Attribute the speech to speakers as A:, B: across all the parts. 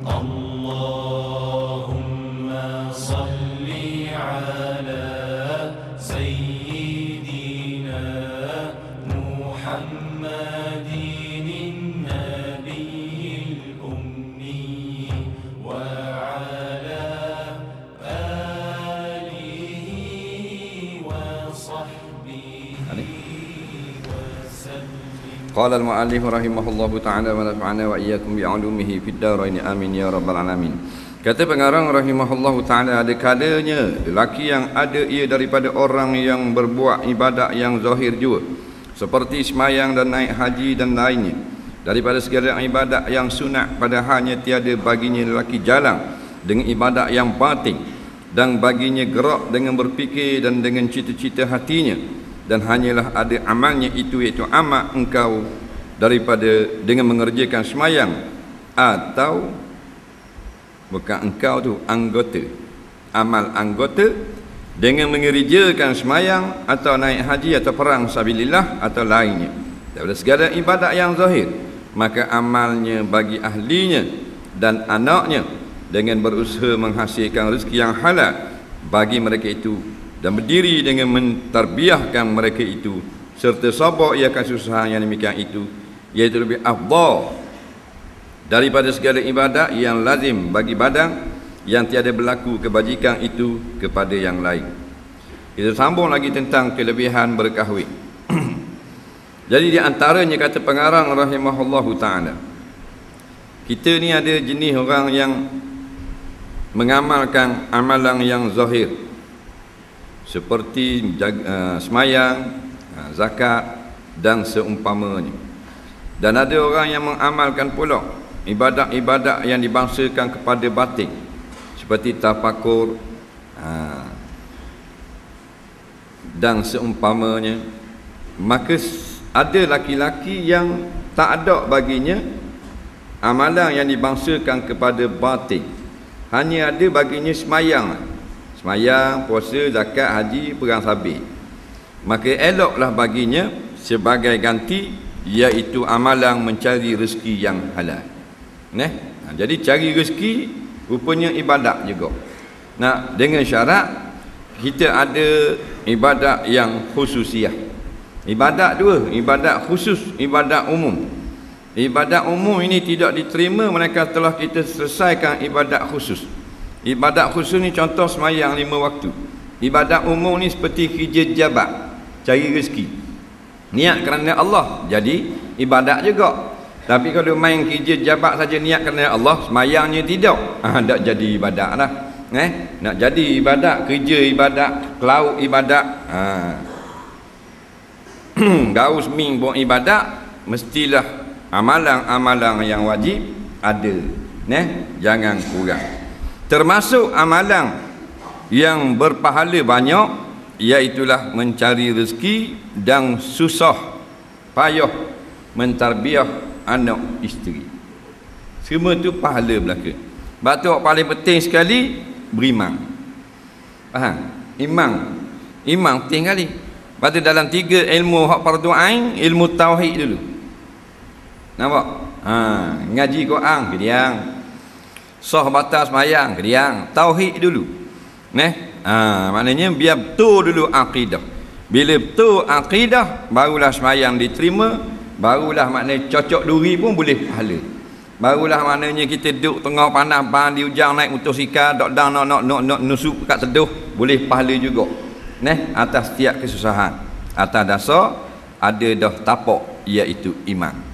A: Allahumma salli ala sayyidina Muhammadin nabiyil ummi wa ala alihi wa sahbihi wa sallim.
B: Qala al-mu'allif rahimahullahu ta'ala wa nafa'ana wa iyyakum bi'ulumihi fid dharain amin ya rabbal alamin. Kata pengarang rahimahullahu ta'ala, ada kalanya lelaki yang ada ia daripada orang yang berbuat ibadat yang zahir juga, seperti semayang dan naik haji dan lainnya, daripada segala ibadat yang sunat, padahalnya tiada baginya lelaki jalan dengan ibadat yang batin, dan baginya gerak dengan berfikir dan dengan cita-cita hatinya, dan hanyalah ada amalnya itu, iaitu amal engkau daripada dengan mengerjakan semayang, atau bukan engkau tu, anggota, amal anggota dengan mengerjakan semayang atau naik haji atau perang sabilillah atau lainnya, daripada segala ibadat yang zahir, maka amalnya bagi ahlinya dan anaknya dengan berusaha menghasilkan rezeki yang halal bagi mereka itu, dan berdiri dengan mentarbiahkan mereka itu, serta sabar ia akan kesusahan yang demikian itu, iaitu lebih afdal daripada segala ibadat yang lazim bagi badan yang tiada berlaku kebajikan itu kepada yang lain. Kita sambung lagi tentang kelebihan berkahwin. Jadi di antaranya kata pengarang rahimahullahu ta'ala, kita ni ada jenis orang yang mengamalkan amalan yang zahir, seperti semayang, zakat dan seumpamanya. Dan ada orang yang mengamalkan pula ibadat-ibadat yang dibangsakan kepada batin, seperti tafakur dan seumpamanya. Maka ada laki-laki yang tak ada baginya amalan yang dibangsakan kepada batin, hanya ada baginya semayang, puasa, zakat, haji, perang sabit. Maka eloklah baginya sebagai ganti, iaitu amalan mencari rezeki yang halal. Jadi cari rezeki rupanya ibadat juga. Dengan syarat kita ada ibadat yang khususiah. Ibadat dua, ibadat khusus, ibadat umum. Ibadat umum ini tidak diterima melainkan telah kita selesaikan ibadat khusus. Ibadat khusus ni contoh semayang 5 waktu. Ibadat umum ni seperti kerja jabat, cari rezeki, niat kerana Allah, jadi ibadat juga. Tapi kalau main kerja jabat saja niat kerana Allah, semayangnya tidak, tak jadi ibadat lah. Nak jadi ibadat, kerja ibadat, kelaut ibadat, gaus ming buat ibadat, mestilah amalan-amalan yang wajib ada, jangan kurang. Termasuk amalan yang berpahala banyak, iaitulah mencari rezeki dan susah payah mentarbiah anak isteri. Semua tu pahala belaka. Batu paling penting sekali berimam. Faham? Imam penting kali. Batu dalam 3 ilmu hak fardu ain, ilmu tauhid dulu. Nampak? Ngaji Quran kediang. Sah batas sembahyang kediang. Tauhid dulu. Maknanya biar betul dulu akidah. Bila betul akidah, barulah sembahyang diterima. Barulah maknanya cocok duri pun boleh pahala. Barulah maknanya kita duduk tengah panas ban di hujang naik motosikal dok dang nak nusuk kat seduh, boleh pahala juga. Atas setiap kesusahan, atas dasar ada dah tapak, iaitu iman.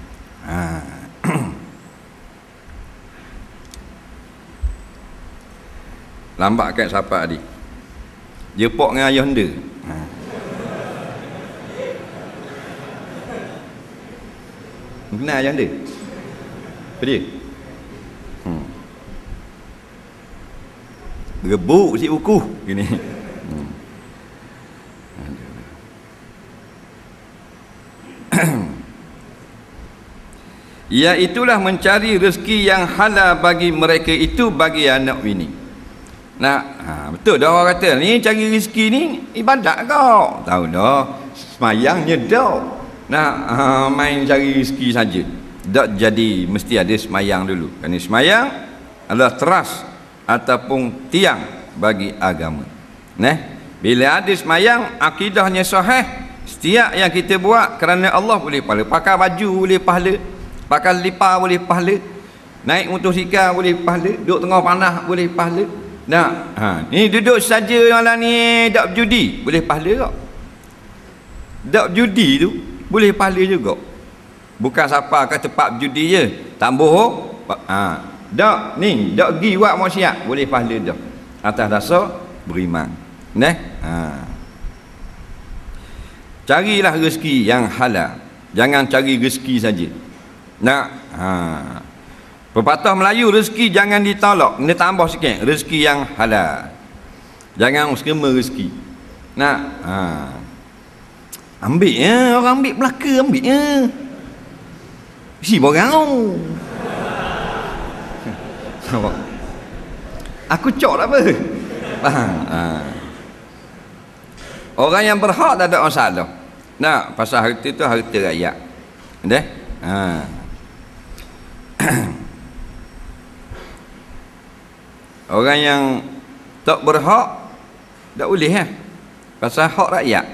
B: Lambat kat siapa adik? Jepok dengan ayah anda. Kenal ayah anda? Apa dia? Rebuk si buku gini. Iaitulah mencari rezeki yang halal bagi mereka itu, bagi anak bini. Betul dah orang kata ni cari rezeki ni ibadat kau. Tahu dah, semayangnya dah. Main cari rezeki saja. Tak jadi, mesti ada semayang dulu. Kerana semayang adalah teras ataupun tiang bagi agama. Bila ada semayang, akidahnya sahih, setiap yang kita buat kerana Allah boleh pahala. Pakai baju boleh pahala, pakai lipa boleh pahala, naik motosikal boleh pahala, duduk tengah panas boleh pahala. Ni duduk saja malam ni dak berjudi boleh pahala tak? Dak berjudi tu boleh pahala juga. Bukan siapa kat tempat berjudi je tambuh dak ni dak pergi buat maksiat boleh pahala dah atas dasar beriman. Carilah rezeki yang halal, jangan cari rezeki saja. Pepatah Melayu, rezeki jangan ditolak, kena tambah sikit, rezeki yang halal, jangan skema rezeki. Ambil ya, orang ambil belaka, ambil ya, si borang aku cok tak apa. Orang yang berhak tak ada masalah. Pasal harta tu harta rakyat. Orang yang tak berhak tak boleh pasal hak rakyat.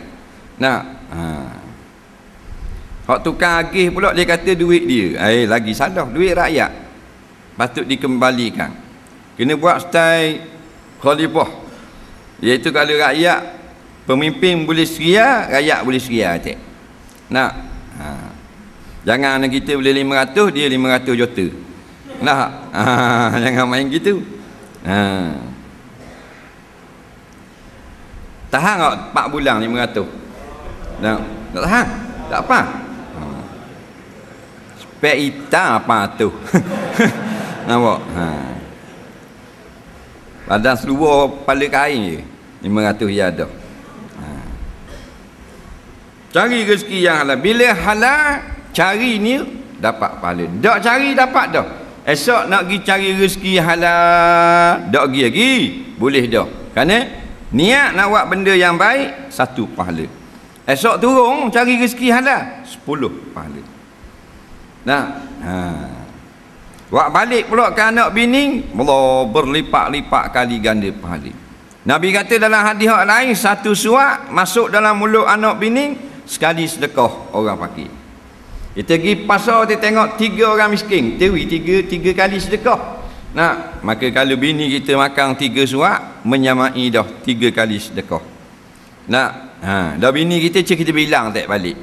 B: Hak tukang agih pula dia kata duit dia. Lagi salah, duit rakyat patut dikembalikan. Kena buat style khalifah, iaitu kalau rakyat, pemimpin boleh seria, rakyat boleh seria. Jangan kita boleh 500, dia 500 juta. Jangan main gitu. Tahan tak 4 bulan 500? Tak tahan? Tak apa. Spek hitam apa tu? Nampak? Badan seluruh kepala kain je 500 ya dah. Cari rezeki yang halal. Bila halal, cari ni dapat pahala. Tak cari dapat dah. Esok nak pergi cari rezeki halal, tak pergi lagi, boleh dah. Kerana niat nak buat benda yang baik, 1 pahala. Esok turun cari rezeki halal, 10 pahala. Buat balik pula ke anak bini, Allah berlipat-lipat kali ganda pahala. Nabi kata dalam hadis lain, 1 suap masuk dalam mulut anak bini, sekali sedekah orang fakir. Kita pergi pasar, kita tengok 3 orang miskin, tewi 3 kali sedekah. Maka kalau bini kita makan 3 suap, menyamai dah 3 kali sedekah. Dah bini kita kita bilang tak balik,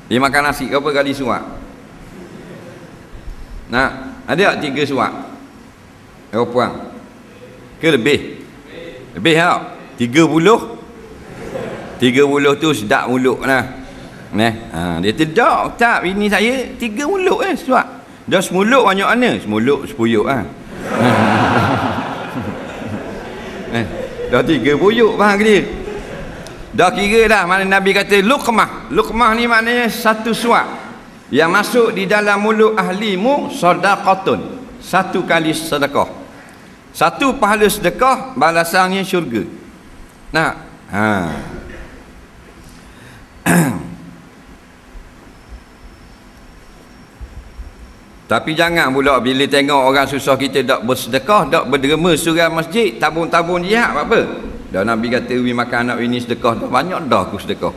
B: dia makan nasi berapa kali suap? Ada tak 3 suap? Berapa puang? Ke lebih? Lebih tak? 30 tu sedap mulut dia tidak tak bini saya 3 mulut suap. Dah semulut banyak mana? Semulut sepuyuk dah 3 puyuk faham ke dia? Dah kira dah. Mana Nabi kata luqmah. Luqmah ni maknanya 1 suap yang masuk di dalam mulut ahlimu, sadaqatun, 1 kali sedekah. 1 pahala sedekah, balasannya syurga. Tapi jangan pula bila tengok orang susah kita tak bersedekah, tak berderma surau masjid, tabung-tabung jihad apa. Dah Nabi kata wi makan anak bini sedekah dah banyak dah aku sedekah.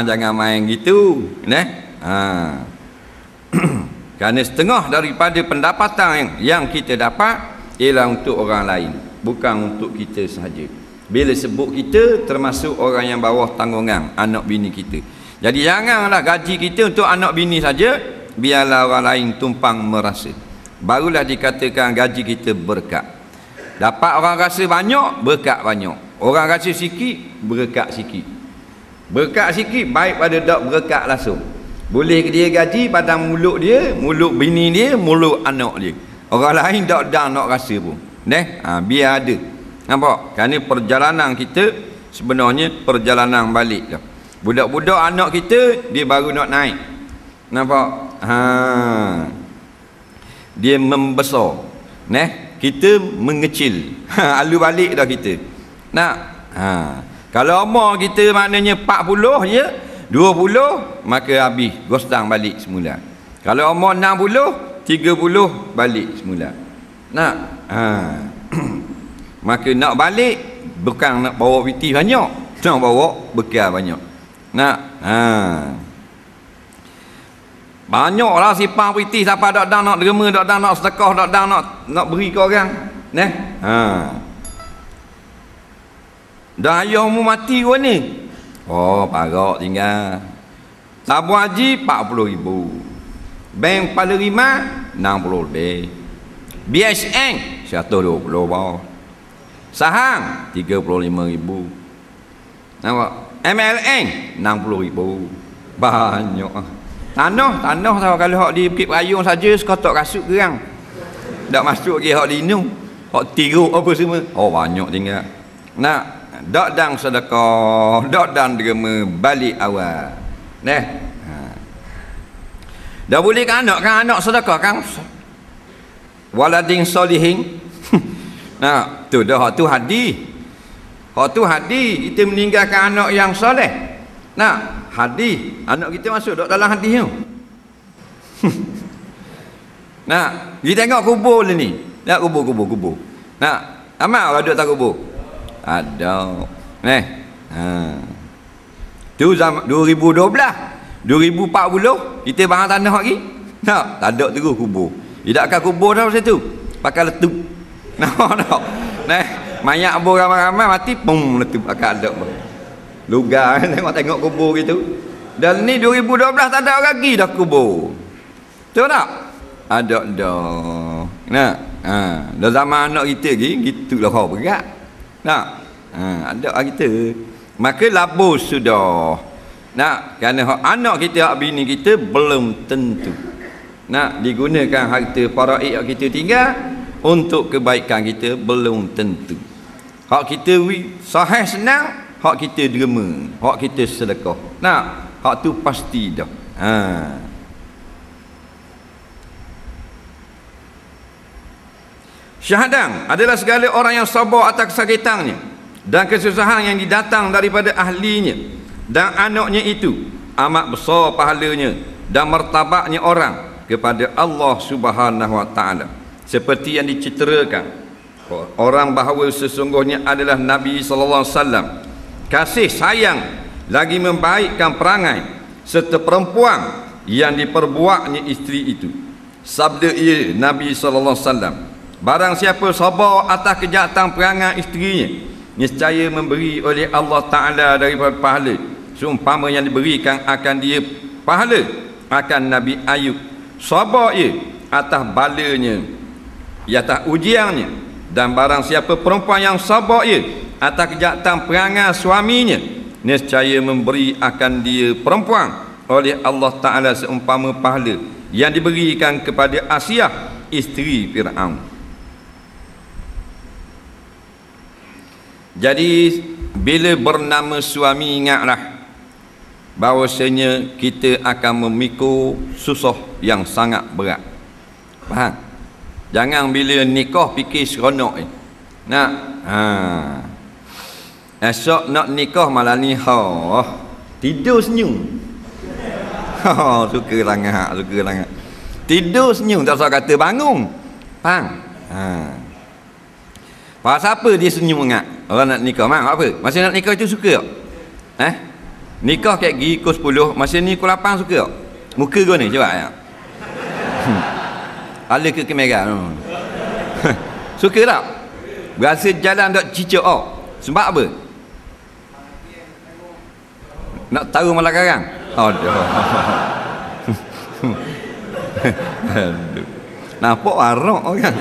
B: Jangan main gitu. Kerana setengah daripada pendapatan yang kita dapat ialah untuk orang lain, bukan untuk kita sahaja. Bila sebut kita, termasuk orang yang bawah tanggungan, anak bini kita. Jadi janganlah gaji kita untuk anak bini saja, biarlah orang lain tumpang merasa. Barulah dikatakan gaji kita berkat. Dapat orang rasa banyak, berkat banyak. Orang rasa sikit, berkat sikit. Berkat sikit baik pada tak berkat langsung. Boleh dia gaji pada mulut dia, mulut bini dia, mulut anak dia. Orang lain tak ada nak rasa pun. Biar ada. Nampak? Kerana perjalanan kita sebenarnya perjalanan balik dah. Budak-budak anak kita, dia baru nak naik. Nampak? Dia membesar. Kita mengecil. Alu balik dah kita. Kalau umur kita maknanya 40 je, 20 maka habis, gosdang balik semula. Kalau umur 60, 30 balik semula. Nak maka nak balik bukan nak bawa piti banyak, nak bawa bekal banyak. Nak banyaklah sipang piti siapa dak nak derma, dak nak sedekah, dak nak beri ke orang. Neh. Dah ayahmu mati kau ni. Oh, parak tinggal. Tabung haji 40,000. Bank Palerima 60 lebih. BSN 120 bawah. Saham 35,000. Nampak? MLN 60,000. Banyak. Tanah kalau hak di Bukit Perayung saja sekotak kasut gerang. Tak masuk ke hak di Inung. Hak tiruk apa semua. Oh, banyak tinggal. Nak dak dang sedekah, dak dang derma balik awal. Neh. Dah boleh kan anak sedekah kan? Waladin solihin. Nah, tu dah hak tu hadis. Hak tu hadis kita meninggalkan anak yang soleh. Nah, hadis anak kita masuk dalam hadis tu. Nah, kita tengok kubur ni. Nak kubur. Nah, amal ada tak kubur? Ada. Tu zaman 2012, 2040 kita bahang tanah lagi. Tak ada terus kubur. Tidakkan kubur dah masa tu. Pakai letup. Nak. Mayat abur ramai-ramai mati pum letup pakai ada. Lugar tengok kubur gitu. Dan ni 2012 tak ada lagi dah kubur. Betul tak? Ada dah. Nah, dah zaman anak kita lagi gitulah kau berat. Nak? Ada kita. Maka labus sudah. Nak, kerana anak kita, bini kita belum tentu. Nak digunakan harta faraid yang kita tinggal untuk kebaikan kita belum tentu. Hak kita sahih senang, hak kita derma, hak kita sedekah. Nak, hak tu pasti dah. Syahadang adalah segala orang yang sabar atas kesakitannya dan kesusahan yang didatang daripada ahlinya, dan anaknya itu amat besar pahalanya dan martabatnya orang kepada Allah Subhanahu wa taala, seperti yang diceritakan orang bahawa sesungguhnya adalah Nabi sallallahu alaihi wasallam kasih sayang lagi membaikkan perangai serta perempuan yang diperbuatnya isteri itu. Sabda ia Nabi sallallahu alaihi wasallam, barang siapa sabar atas kejahatan perangai isterinya, niscaya memberi oleh Allah Ta'ala daripada pahala seumpama yang diberikan akan dia pahala akan Nabi Ayub. Sabar ia atas balanya, atas ujiannya. Dan barang siapa perempuan yang sabar ia atas kejahatan perangai suaminya, niscaya memberi akan dia perempuan oleh Allah Ta'ala seumpama pahala yang diberikan kepada Asiyah isteri Fir'aun. Jadi bila bernama suami, ingatlah bahawasanya kita akan memikul susah yang sangat berat. Faham? Jangan bila nikah fikir seronok. Nak esok nak nikah malah ni tidur senyum. Suka sangat. Tidur senyum, tak usah kata bangun. Faham? Pasal apa dia senyum ingat? Orang nak nikah mak apa? Masa nak nikah itu suka tak? Nikah kat gigi pukul 10, masa ni pukul 8 suka tak? Muka kau ni coba ya. Ala ke kamera. Suka tak? Berasa jalan tak cicak sebab apa? Nak tahu malah karang. Aduh. Nampak arak orang.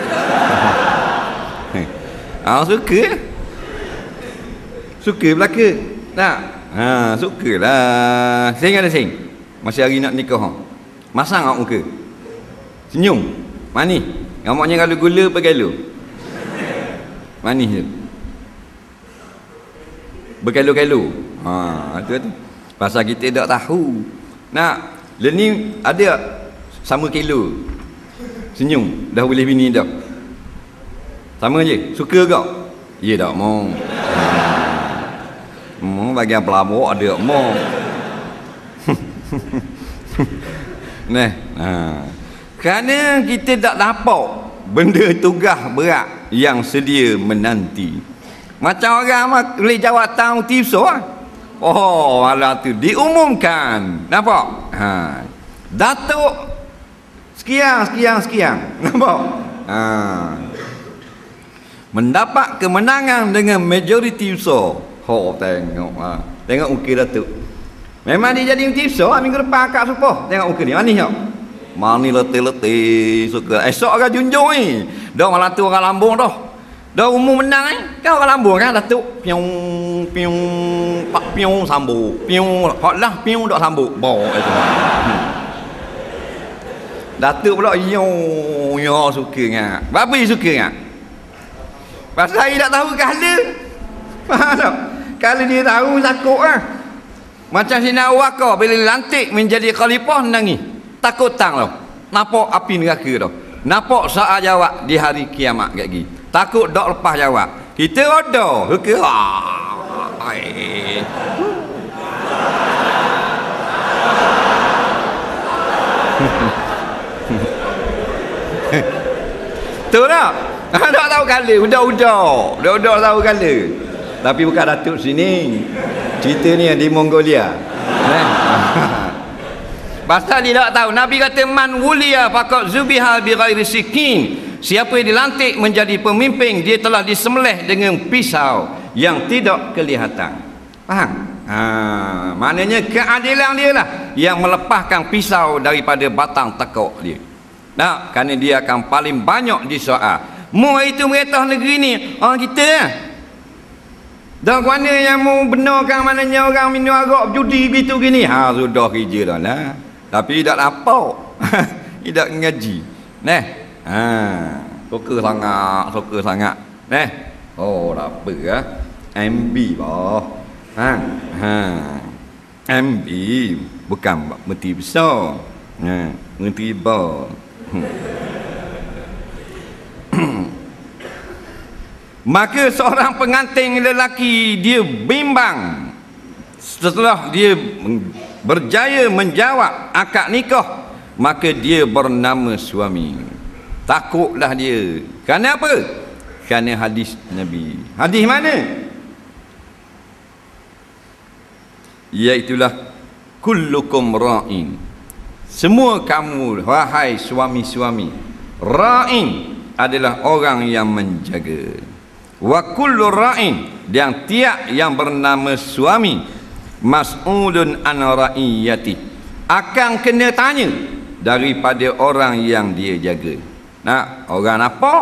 B: Suka belaka. Tak? Sukalah. Sing ada sing. Masa hari nak nikah. Masang awak muka. Senyum. Manis. Ngamaknya kalau gula bergalu. Manis je. Bergalu-galu. Tu. Pasal kita tak tahu. Nak, ni ada sama kilo. Senyum. Dah boleh bini dah. Sama je. Suka kau? Ya tak mau. Bagian pelabur ada mau. Kerana kita tak dapat benda tugas berat yang sedia menanti. Macam orang boleh jawatan tips lah. Oh, malam tu diumumkan. Nampak? Datuk sekian. Nampak? Mendapat kemenangan dengan majoriti besar. Tengok tengok muka Datuk. Memang dia jadi besar minggu depan akak supah. Tengok muka ni. Manis tak? Manis letih-letih suka. Esok orang junjung ni. Dah malam tu orang lambung dah. Dah umum menang kan orang lambung kan Datuk. Piung pak piung sambung. Piung hotlah piung dak sambung. Bawa itu. Datuk pula yo suka ngak. Apa dia suka ngak? Pasal saya tak tahu kala. Faham tak? Kalau dia tahu takut lah. Macam Sina Waka bila dilantik menjadi khalifah nangis. Takut tang tau. Nampak api neraka tau. Nampak saat jawab di hari kiamat kat gigi. Takut dok lepas jawab. Kita ada ke? Tu tak? Tak tahu kala. Udah tahu kala. Tapi bukan Datuk sini. Cerita ni yang di Mongolia. Pasal dia tak tahu. Nabi kata man wuliya faqad zubiha bi ghairi sikin. Siapa yang dilantik menjadi pemimpin, dia telah disembelih dengan pisau yang tidak kelihatan. Faham? Maknanya keadilan dia lah yang melepaskan pisau daripada batang tekuk dia. Nah, kerana dia akan paling banyak disoal. Mu itu merintah negeri ni, kita lah. Dan mana yang mau benarkan maknanya orang minum arak judi begitu gini? Sudah kerja dah lah. Tapi tak nampak. Tidak ngaji. Suka sangat. Tak apa lah. MB bah. MB bukan menteri besar. Menteri bah. Maka seorang pengantin lelaki dia bimbang setelah dia berjaya menjawab akad nikah, maka dia bernama suami. Takutlah dia. Kerana apa? Kerana hadis Nabi. Hadis mana? Iaitulah kullukum ra'in. Semua kamu wahai suami-suami, ra'in adalah orang yang menjaga. Wa kullu ra'in, dan tiap yang bernama suami, mas'ulun an ra'iyati, akan kena tanya daripada orang yang dia jaga. Nak orang apa?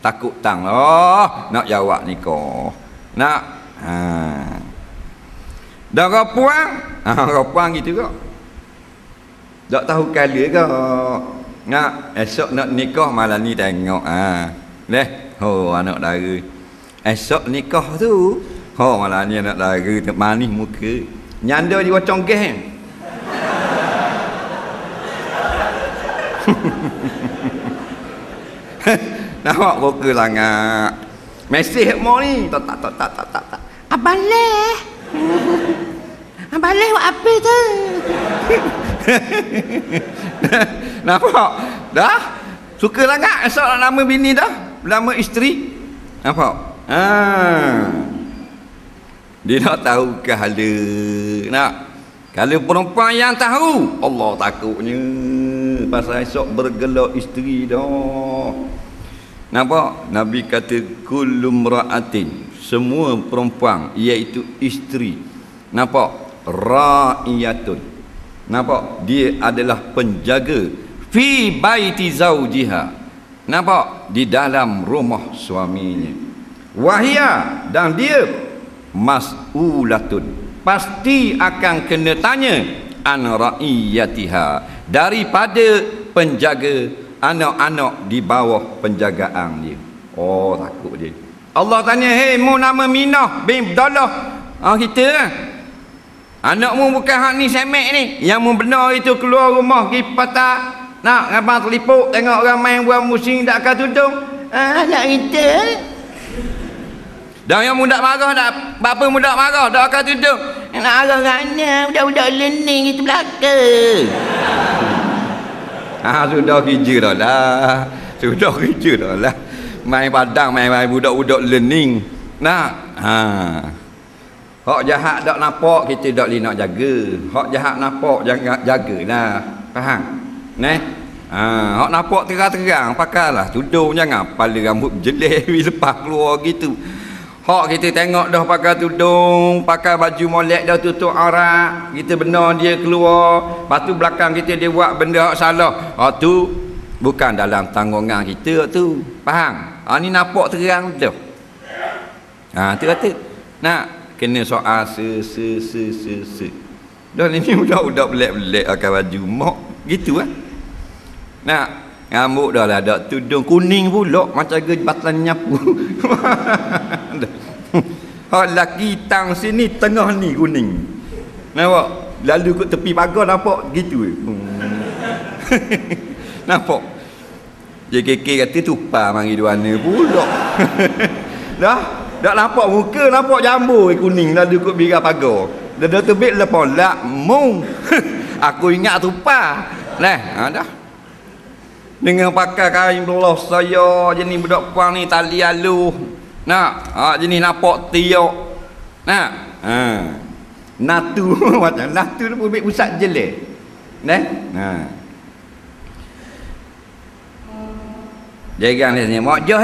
B: Takut tang lah nak jawab nikah. Nak dah rapuan gitu kok. Tak tahu kala ke. Nak esok nak nikah malam ni tengok anak dara. Esok nikah tu malam ni anak dara manis muka. Nyanda di wacong gas. Nampak buka sangat. Mesej mo ni. Tak. Abang leh. Abang leh buat apa tu? Nampak? Dah? Suka sangat esok nak nama bini dah. Nama isteri. Nampak? Dia nak tahu kehala. Nak? Kalau perempuan yang tahu, Allah takutnya. Pasal esok bergelak isteri dah. Nampak? Nabi kata kullu mra'atin, semua perempuan iaitu isteri. Nampak? Ra'iyatun. Nampak? Dia adalah penjaga fi baiti zaujiha. Nampak? Di dalam rumah suaminya. Wahia, dan dia mas'ulatun, pasti akan kena tanya an ra'iyatiha, daripada penjaga anak-anak di bawah penjagaan dia. Takut dia. Allah tanya, hei mu nama Minah bin Abdullah. Kita lah. Anakmu bukan hak ni semek ni. Yang mu benar itu keluar rumah pergi patah. Nak ngabang telipuk tengok orang main buang musim tak akan tudung. Anak kita. Dan yang muda marah tak, bapa muda marah tak akan tudung. Nak marah kerana budak-budak learning itu belaka. Sudah kerja dah lah. Sudah kerja dah lah. Main padang, main budak-budak learning. Nah, hak jahat tak nampak, kita tak boleh nak jaga. Hak jahat nampak, jangan jaga. Nah, faham? Neh. Hak nampak terang-terang, pakailah tudung, jangan kepala rambut jelek lepas keluar gitu. Hak kita tengok dah pakai tudung, pakai baju molek dah tutup aurat, kita benar dia keluar, lepas tu belakang kita dia buat benda hak salah. Hak tu bukan dalam tanggungan kita tu. Faham? Ni nampak terang dah. Tu kata. Nak kena soal se. Dah ni budak-budak belak-belak pakai baju mak gitu ah. Nak rambut dah lah dak tudung kuning pula macam jabatan nyapu. Hak laki tang sini tengah ni kuning. Nampak? Lalu kat tepi pagar nampak gitu. Nampak? JKK kata tupa mari duana pula. Dah nampak muka, nampak jambu kuning lalu kat birai pagar. Dah terbit lepas lak mung. Aku ingat tupa. Dah. Dengan pakai kain belah saya jenis budak puang ni tali aluh. Jenis nampak tiok. Natu macam natu tu pun pusat jelek. Jangan ni mak jah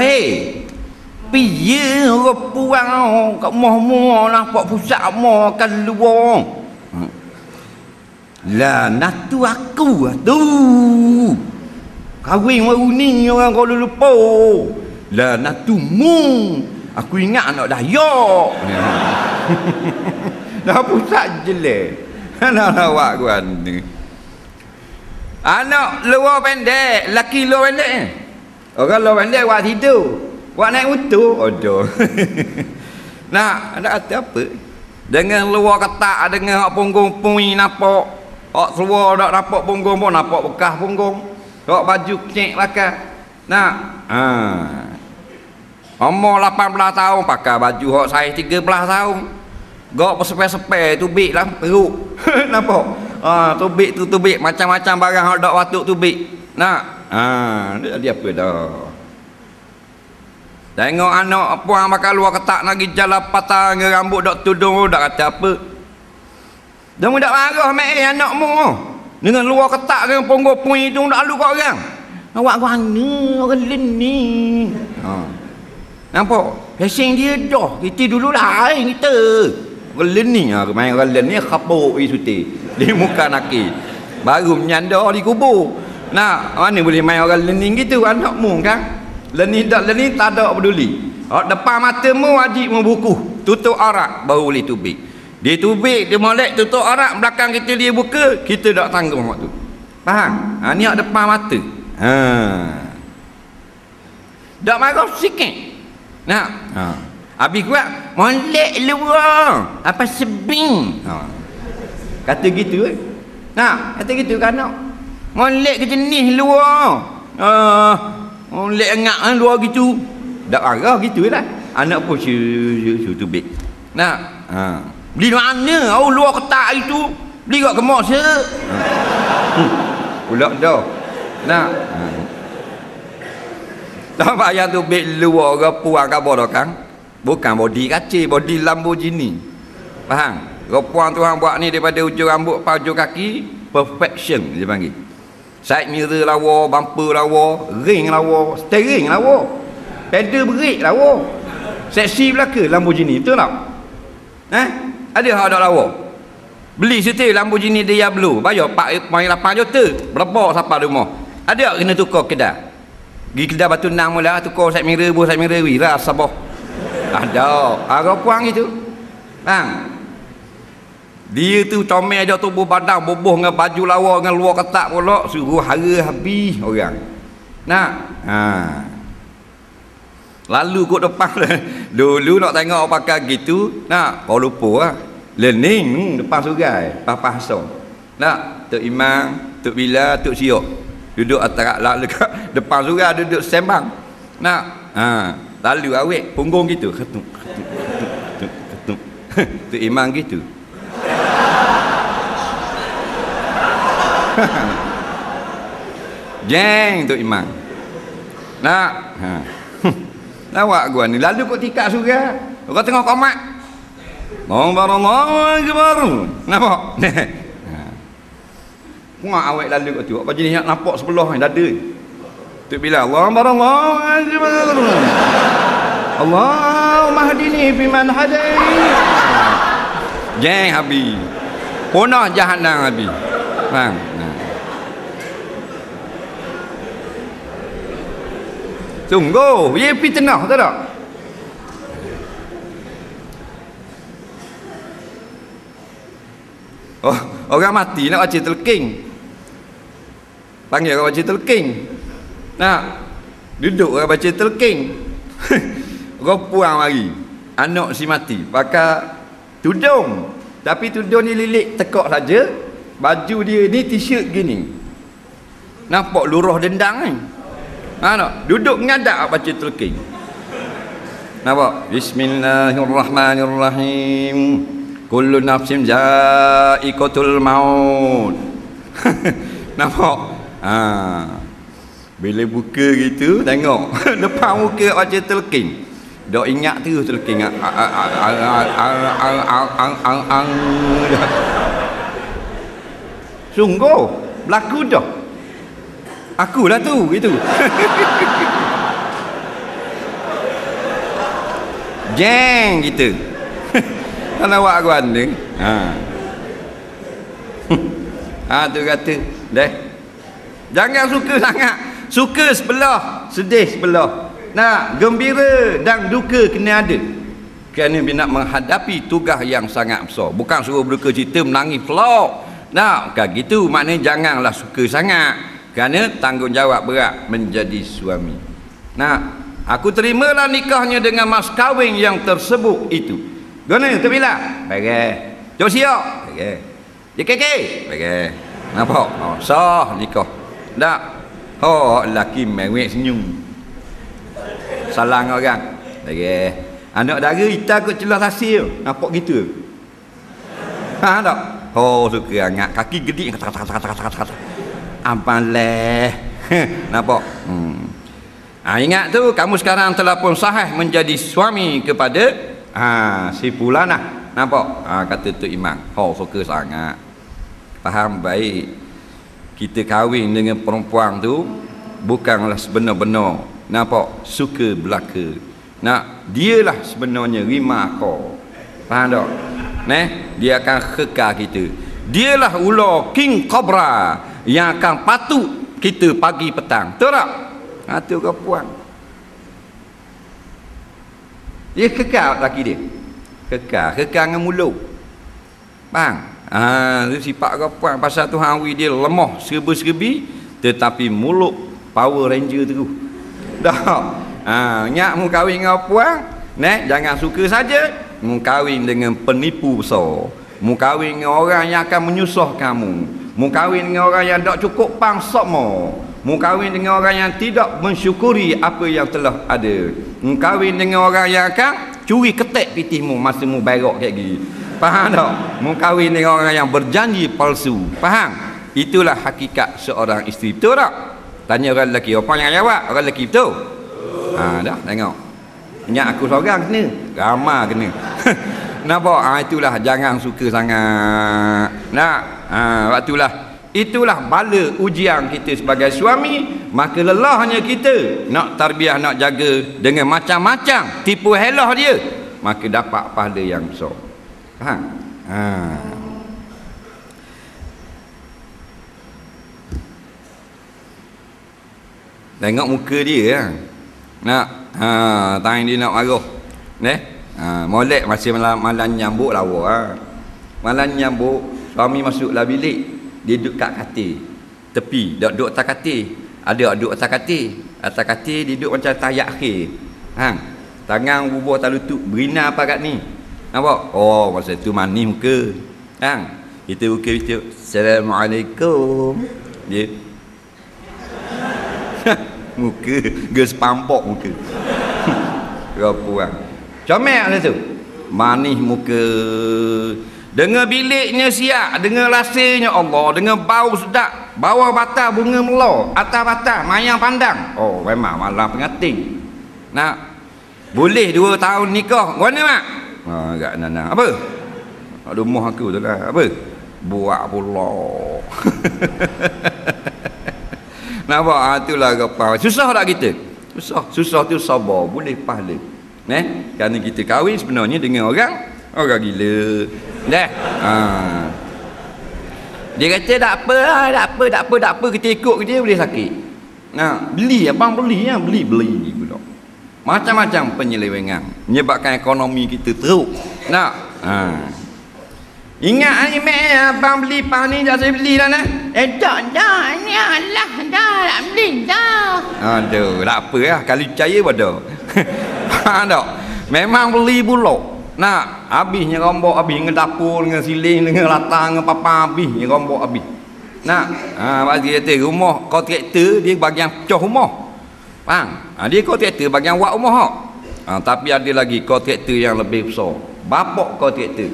B: piye orang puang kat moh-moh nampak pusat moh kan luar. Lah natu aku tu. Kahwin baru ni orang Kuala Lumpur. Lah natu mu. Aku ingat anak Dayak. Dah pusat jelek. Anak awak gua ni. Anak luar pendek, laki luar pendek. Orang luar pendek buat tidur. Buat naik motor. Aduh. Nak ada kata apa? Dengan luar ketak, dengan hak punggung pui nampak. Hak seluar tak nampak punggung pun nampak bekas punggung. Hak baju kecek pakai. Umur 18 tahun pakai baju hak saiz 13 tahun. Gak bersepai-sepai tubik lah perut. Nampak? Tubik macam-macam barang hak dak watuk tubik. Dia apa dah? Tengok anak puang makan luar ketak lagi jalan patah dengan rambut dak tudung dak kata apa. Dah mudak marah mek anakmu. Dengan luar ketak dengan punggung pui tu dak lalu kat orang. Awak mana orang lain ni? Nampak? Pasing dia dah. Kita dulu lain kita. Orang lain ni main orang lain ni khapuk isuti. Di muka naki. Baru menyanda di kubur. Mana boleh main orang lain ni gitu anakmu kan? Lenih tak ada peduli. Depan matamu wajib membuku, tutup aurat baru boleh tubik. Dia tubik, dia molek tutup aurat, belakang kita dia buka, kita tak tanggung waktu. Faham? Ni hak depan mata. Tak marah sikit. Habis kuat molek luar. Apa sebing? Kata gitu kata gitu kan nak. Molek ke jenis luar. Molek engak luar gitu. Tak marah gitu lah. Anak pun tubik. Beli mana? Luar ketak itu. Beli kat kemas je. Pulak dah. Tak payah tubik luar ke puang ke bodoh kan? Bukan body kacir, body Lamborghini. Faham? Ropuang Tuhan buat ni daripada ujung rambut pada ujung kaki, perfection dia panggil. Side mirror lawa, bumper lawa, ring lawa, steering lawa, pedal brake lawa. Seksi belaka Lamborghini, betul tak? Ada hak dak lawa. Beli setir Lamborghini Diablo, bayar 8 juta, berapa sampai rumah. Ada kena tukar kedai. Pergi kedai Batu Nang mula tukar side mirror, side mirror wira sabah. Ada. Arah puang itu. Dia tu comel dia tubuh badan boboh dengan baju lawa dengan luar ketak pula suruh hara habis orang. Lalu kot depan dulu nak tengok pakai gitu, kau lupa learning depan surai Papa Hasan. Tok Imam, Tok Bila, Tok Siok duduk atas dekat depan surai duduk sembang. Lalu awek punggung gitu. Ketuk. Tok Imam gitu. Jeng Tok Imam. Nak. Ha. Lawak gua ni lalu kok tikak surga. Kau tengok komat. Allahu akbar. Nampak? Kuat awak lalu kat tu. Apa jenis nak nampak sebelah ni dada. Tu bila Allahu akbar. Allahumma hadini fi man hadait. Jeng habis. Punah jahannam habis. Faham? Sungguh, ia fitnah tak tak? Oh, orang mati nak baca telking. Panggil orang baca telking. Nak duduk orang baca telking. Orang puang mari. Anak si mati pakai tudung. Tapi tudung ni lilik tekak saja. Baju dia ni t-shirt gini. Nampak luruh dendang ni. Ha tak? Duduk ngadak baca telking. Nampak? Bismillahirrahmanirrahim. Kullu nafsin za'iqatul maut. Nampak? Ha. Bila buka gitu tengok depan muka baca telking. Dok ingat terus telking. Sungguh berlaku dah. Akulah tu gitu. Jeng gitu. Kalau awak aku anding. Tu kata, deh. Jangan suka sangat. Suka sebelah, sedih sebelah. Nah, gembira dan duka kena ada. Kerana dia nak menghadapi tugas yang sangat besar. Bukan suruh berduka cita menangis pelak. Nah, bukan gitu. Maknanya janganlah suka sangat. Kerana tanggungjawab berat menjadi suami. Nah, aku terimalah nikahnya dengan mas kahwin yang tersebut itu. Guna tu bila? Bagai. Jom siap. Bagai. JKK. Bagai. Nampak? Oh, sah nikah. Tak. Oh, lelaki mewek senyum. Salang orang. Bagai. Anak dara kita kot celah hasil. Nampak gitu. Ha tak? Oh, suka angkat kaki gedik kata. Apalah. Nampak? Ingat tu kamu sekarang telah pun sahih menjadi suami kepada si fulanah. Nampak? Kata Tok Imam. Suka sangat. Faham baik. Kita kahwin dengan perempuan tu bukanlah sebenar-benar. Nampak? Suka belaka. Dialah sebenarnya rima kau. Faham tak? Dia akan kekal kita. Dialah ular king cobra yang akan patut kita pagi petang. Betul tak? Tu kau puan. Dia kekal laki dia. Kekal dengan mulut. Bang. Itu sifat kau puan. Pasal tu hawi dia lemah serba-serbi, tetapi mulut Power Ranger terus. Dah. Nyak mu kahwin dengan puan, jangan suka saja. Mu kahwin dengan penipu besar. Mu kahwin dengan orang yang akan menyusah kamu. Mu kahwin dengan orang yang tak cukup pangsok mu. Mu kahwin dengan orang yang tidak mensyukuri apa yang telah ada. Mu kahwin dengan orang yang akan curi ketek pitihmu masa mu berak kayak gini. Faham tak? Mu kahwin dengan orang yang berjanji palsu. Faham? Itulah hakikat seorang isteri. Betul tak? Tanya orang lelaki. Apa yang jawab? Orang lelaki betul? Dah tengok. Nyak aku seorang kena. Ramah kena. Nampak? Itulah jangan suka sangat. Itulah bala ujian kita sebagai suami. Maka lelahnya kita nak tarbiyah, nak jaga dengan macam-macam tipu helah dia, maka dapat pahala yang besar. Faham? Tengok muka dia. Tangan dia nak marah. Molek masih malam nyambuk lawa. Malam nyambuk, suami masuklah bilik. Dia duduk kat katil tepi, tak duduk atas katil. Ada duduk atas katil. Atas katil dia duduk macam tayak akhir. Tangan bubuh atas lutut, berina apa kat ni. Nampak? Masa tu manis muka. Kita buka kita, Assalamualaikum. Dia muka ges pampok muka. Perempuan comel lah tu, manis muka, dengan biliknya siap, dengan rasanya Allah, dengan bau sedap. bawah batas bunga melor, atas batas mayang pandang. Oh, memang malam pengantin. Nak boleh 2 tahun nikah. Mana mak? Agak nana. Apa? Rumah aku tu lah. Apa? Buat pula. Nampak? Itulah apa. Susah tak kita? Susah tu sabar, boleh pahala. Kerana kita kahwin sebenarnya dengan orang gila. Dah. Dia kata tak apa, kita ikut dia boleh sakit. Beli abang beli pula. Macam-macam penyelewengan menyebabkan ekonomi kita teruk. Ingat ni abang beli pas ni dah saya beli dah nah. Tak ni alah dah nak beli dah. Aduh, tak apa lah kalau percaya pada. Faham tak? Memang beli pula. Habisnya rombok habis dengan dapur, dengan siling, dengan latang, dengan papan habisnya rombok habis. Bagi kata rumah kontraktor dia bagian pecah rumah. Faham? Dia kontraktor bagian buat rumah. Tapi ada lagi kontraktor yang lebih besar. Bapak kontraktor.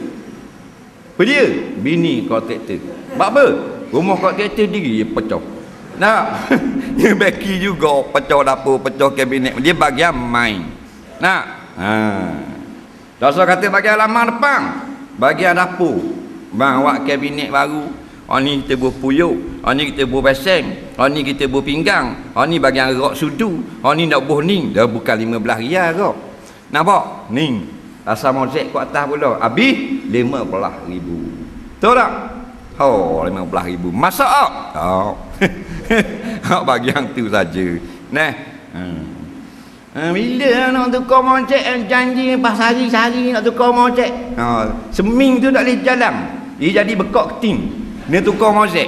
B: Apa dia? Bini kontraktor. Sebab apa? Rumah kontraktor diri dia pecah. Dia baki juga pecah dapur, pecah kabinet. Dia bagian main. Dasar kata bagian halaman depan, bagian dapur. Bang buat kabinet baru. Ni kita buat puyuk, ni kita buat beseng, ni kita buat pinggang, ni bagian rok sudu, ni nak buat ni. Dah bukan 15 riyal kau. Nampak? Ni asal mozek kat atas pula. Habis 15,000. Tahu tak? 15,000. Masak tak? Tak. Bagian tu saja. Bila nak tukar mocek, janji pas hari-hari nak tukar mocek. Seming tu tak boleh jalan. Dia jadi bekok keting. Dia tukar mocek.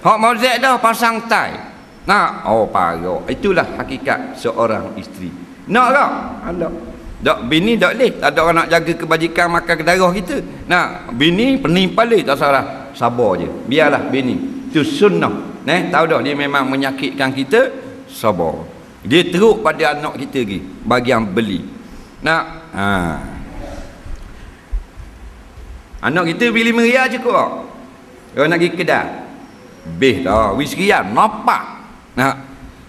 B: Hak mocek dah pasang tai. Parah. Itulah hakikat seorang isteri. Nak tak? Ada. Tak bini tak boleh. Tak ada orang nak jaga kebajikan makan ke darah kita. Bini pening kepala tak salah. Sabar je. Biarlah bini. Itu sunnah. Tahu tak dia memang menyakitkan kita. Sabar. Dia teruk pada anak kita lagi. Bagian beli. Anak kita beli 5 riyal cukup tak? Kalau nak pergi kedai, beh dah, whisky-an, nampak.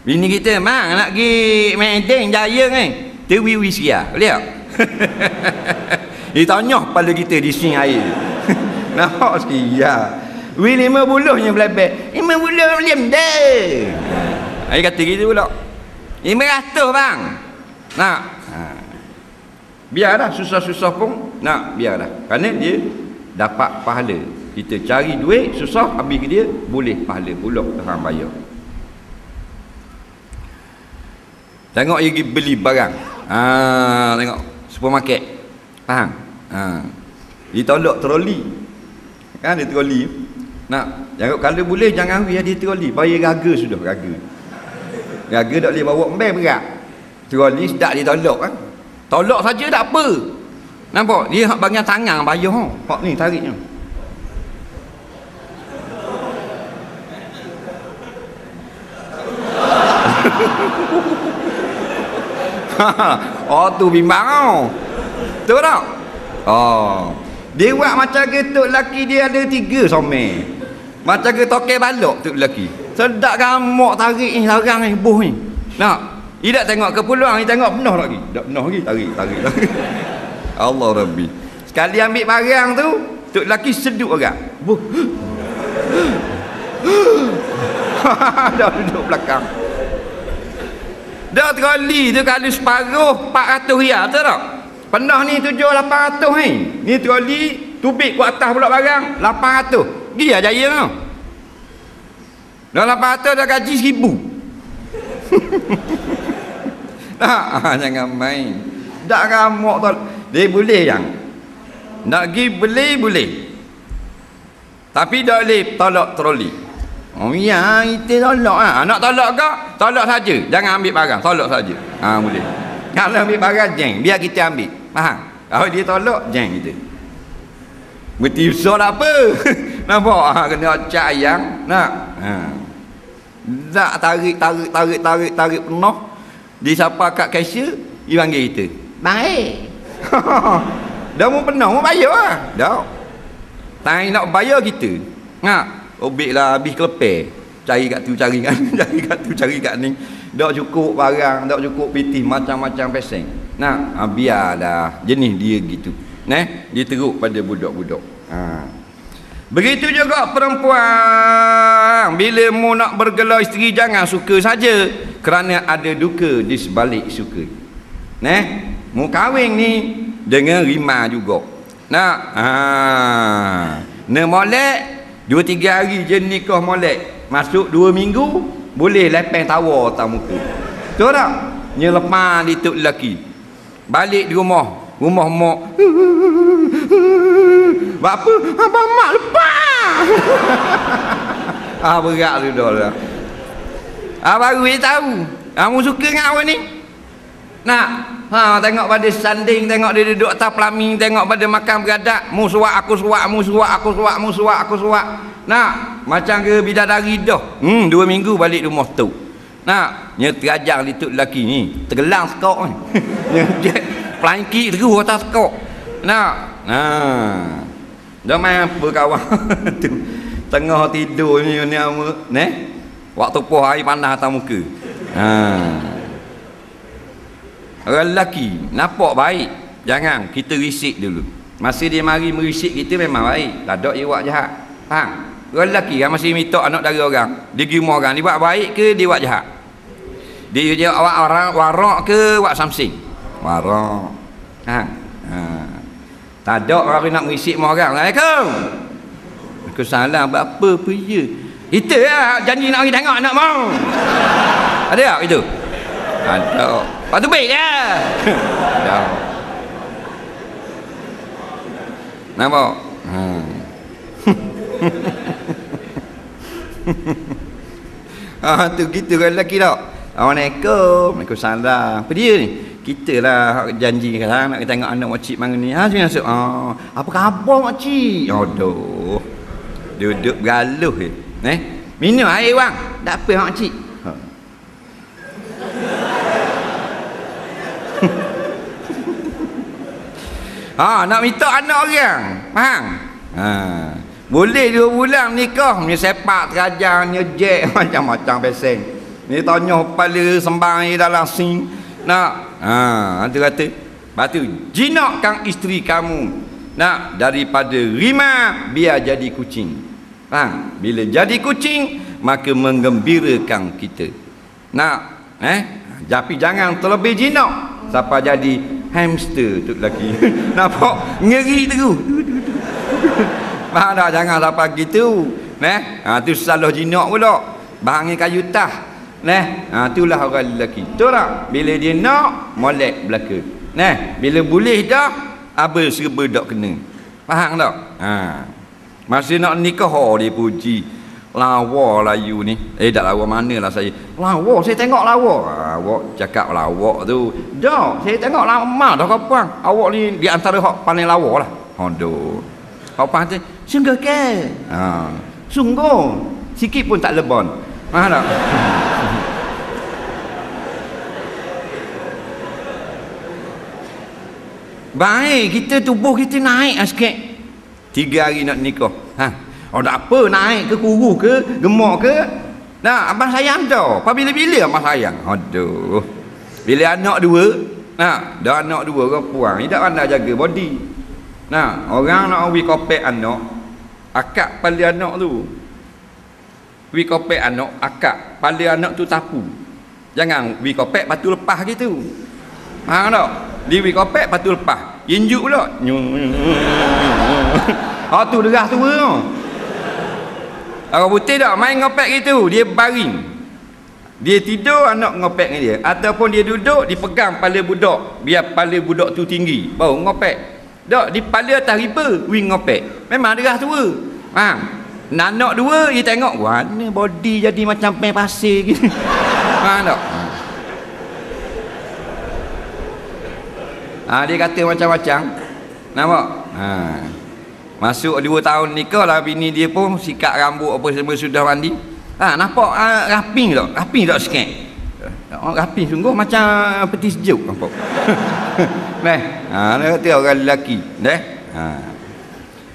B: Bini kita, mang nak pergi Medan Jaya ni, terwi whisky-an, boleh tak? Dia tanya kepala kita di sini air. Nampak sikit, ya. 50-nya belabek, 50 boleh dah. Air kata gitu pula. 500 bang. Biarlah susah-susah pun biarlah. Kerana dia dapat pahala. Kita cari duit susah, habis ke dia boleh pahala pula orang bayar. Tengok dia pergi beli barang. Tengok supermarket. Faham? Dia tolak troli. Kan dia troli. Jangan kalau boleh jangan dia troli. Bayar gaga sudah, gaga. Gaga tak boleh bawa embel berat. Troli sedap dia tolak kan. Tolak saja tak apa. Nampak? Dia hak bagian tangan bayar. Hak ni tariknya. Tu bimbang. Betul tak? Dia buat macam ketuk lelaki dia ada 3 somel. Macam ke tokai balok tu lelaki. Sedap gamak tarik ni, larang ni, buh ni. Dia tak tengok ke peluang, dia tengok penuh lagi. Tak penuh lagi, tarik. Allah Rabbi. Sekali ambil barang tu, tok lelaki seduk agak. Buh. Dah duduk belakang. Dah troli tu kalau separuh 400 riyal, betul tak? Penuh ni 700-800 ni. Ni troli tubik ke atas pula barang 800. Dia jaya tu. Dah 800 dah gaji 1000. Jangan main. Tak ramuk tu. Dia boleh yang nak pergi beli boleh. Tapi tak boleh tolak troli. Ya, kita tolak nak tolak ke? Tolak saja. Jangan ambil barang, tolak saja. Boleh. Kalau ambil barang jeng, biar kita ambil. Faham? Kalau dia tolak jeng kita. Berarti usah tak apa. Nampak? Kena cak ayang. Tak tarik penuh. Dia siapa kat cashier, dia panggil kita. Baik. Dah mau penuh, mau bayar lah. Dah. Tak nak bayar kita. Obik lah habis kelepar. cari kat tu, cari kat ni, cari kat tu, cari kat ni. Tak cukup barang, tak cukup piti, macam-macam peseng. Nah, biarlah jenis dia gitu. Dia teruk pada budak-budak. Begitu juga perempuan, bila mu nak bergelar isteri jangan suka saja, kerana ada duka di sebalik suka. Mu kahwin ni dengan rima juga. Molek 2-3 hari je nikah molek. Masuk 2 minggu boleh lepeng tawa atas muka. Betul tak? Nya lepas dituk lelaki. Balik di rumah mak. Buat apa? Abang mak lepas. Berat tu dah. Baru dia tahu. Kamu suka dengan awak ni? Tengok pada sanding, tengok dia duduk atas pelamin, tengok pada makan beradak, mu suak aku suak, mu suak aku suak, mu suak aku suak. Macam ke bidadari dah. 2 minggu balik rumah tu. Nya terajang dituk lelaki ni, tergelang skok ni. Nya pelangki terus atas skok. Dah main apa kawan tu. Tengah tidur ni waktu poh air panas atas muka. Orang lelaki nampak baik, jangan kita risik dulu. Masa dia mari merisik kita memang baik, tak ada dia buat jahat. Faham? Orang lelaki kan masih minta anak dari orang, dia gima orang, dia buat baik ke dia buat jahat? Dia orang warak ke buat something? Warak. Tak ada orang nak merisik sama orang. Assalamualaikum. Waalaikumsalam. Buat apa ya? Kita lah janji nak pergi tengok anak mau. Ada tak itu? Ada. Lepas tu baik dia. Ada. Nampak? Tu kita kan lelaki tak? Assalamualaikum. Waalaikumsalam. Apa dia ni? Kita lah janji kan nak tengok anak makcik mana ni. Jangan masuk. Apa khabar makcik? Aduh. Duduk bergaluh je. Minum air bang. Tak apa makcik. Nak minta anak orang. Faham? Boleh 2 bulan nikah, ni sepak terajang, ni jek macam-macam peseng. Ni tanya kepala sembang ni dalam sing. Dia kata, batu jinakkan isteri kamu. Daripada rima biar jadi kucing. Faham? Bila jadi kucing maka menggembirakan kita. Tapi jangan terlebih jinak sampai jadi hamster tu lagi. Nampak ngeri tu. Faham tak? Jangan sampai gitu. Tu salah jinak pula. Bahangi kayu tah. Itulah orang lelaki. Betul tak? Bila dia nak molek belaka. Bila boleh dah apa serba dak kena. Faham tak? Masa nak nikah dia puji lawa layu ni. Tak lawa manalah saya. Lawa, saya tengok lawa. Awak cakap lawak tu. Dak, saya tengok lama dah kau puang. Awak ni di antara hak paling lawa lah. Aduh. Kau puang tu sungguh ke? Sungguh. Sikit pun tak lebon. Faham tak? Baik, kita tubuh kita naik sikit. 3 hari nak nikah. Tak apa, naik ke kuru ke, gemuk ke. Abang sayang tau. Bila-bila abang sayang. Aduh. Bila anak 2, dah anak 2 orang puang. Dia tak pandai jaga body. Orang nak wi kopek anak, akak kepala anak tu. Wi kopek anak, akak kepala anak tu tapu. Jangan wi kopek lepas tu lepas gitu. Faham tak? Dia wi kopek lepas tu lepas. Injuk pula. Tu derah tu tu. Orang putih tak main ngopek gitu. Dia baring. Dia tidur, anak ngopek dengan dia. Ataupun dia duduk, dipegang kepala budak. Biar kepala budak tu tinggi. Baru ngopek. Tak, di kepala atas riba, wing ngopek. Memang derah tua. Faham? Anak 2, dia tengok. Mana body jadi macam pen pasir gitu. Faham tak? Dia kata macam-macam. Nampak? Masuk 2 tahun nikah lah bini dia pun sikat rambut apa semua sudah mandi. Nampak rapi tak? Rapi tak sikit? Rapi sungguh macam peti sejuk nampak. Dia kata orang lelaki.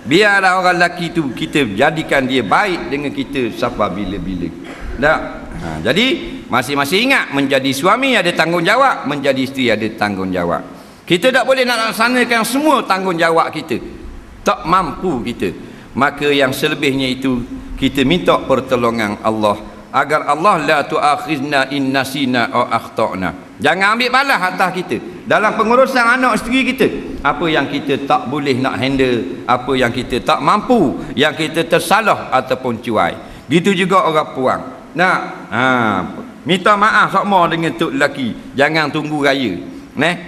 B: Biarlah orang lelaki tu kita jadikan dia baik dengan kita sampai bila-bila. Tak. Jadi masing-masing ingat, menjadi suami ada tanggungjawab, menjadi isteri ada tanggungjawab. Kita tak boleh nak laksanakan semua tanggungjawab kita, tak mampu kita. Maka yang selebihnya itu kita minta pertolongan Allah, agar Allah la tu'akhizna in nasina aw akhtana. Jangan ambil balas atas kita dalam pengurusan anak isteri kita. Apa yang kita tak boleh nak handle, apa yang kita tak mampu, yang kita tersalah ataupun cuai. Gitu juga orang puang. Nak minta maaf sokmo dengan tok lelaki. Jangan tunggu raya.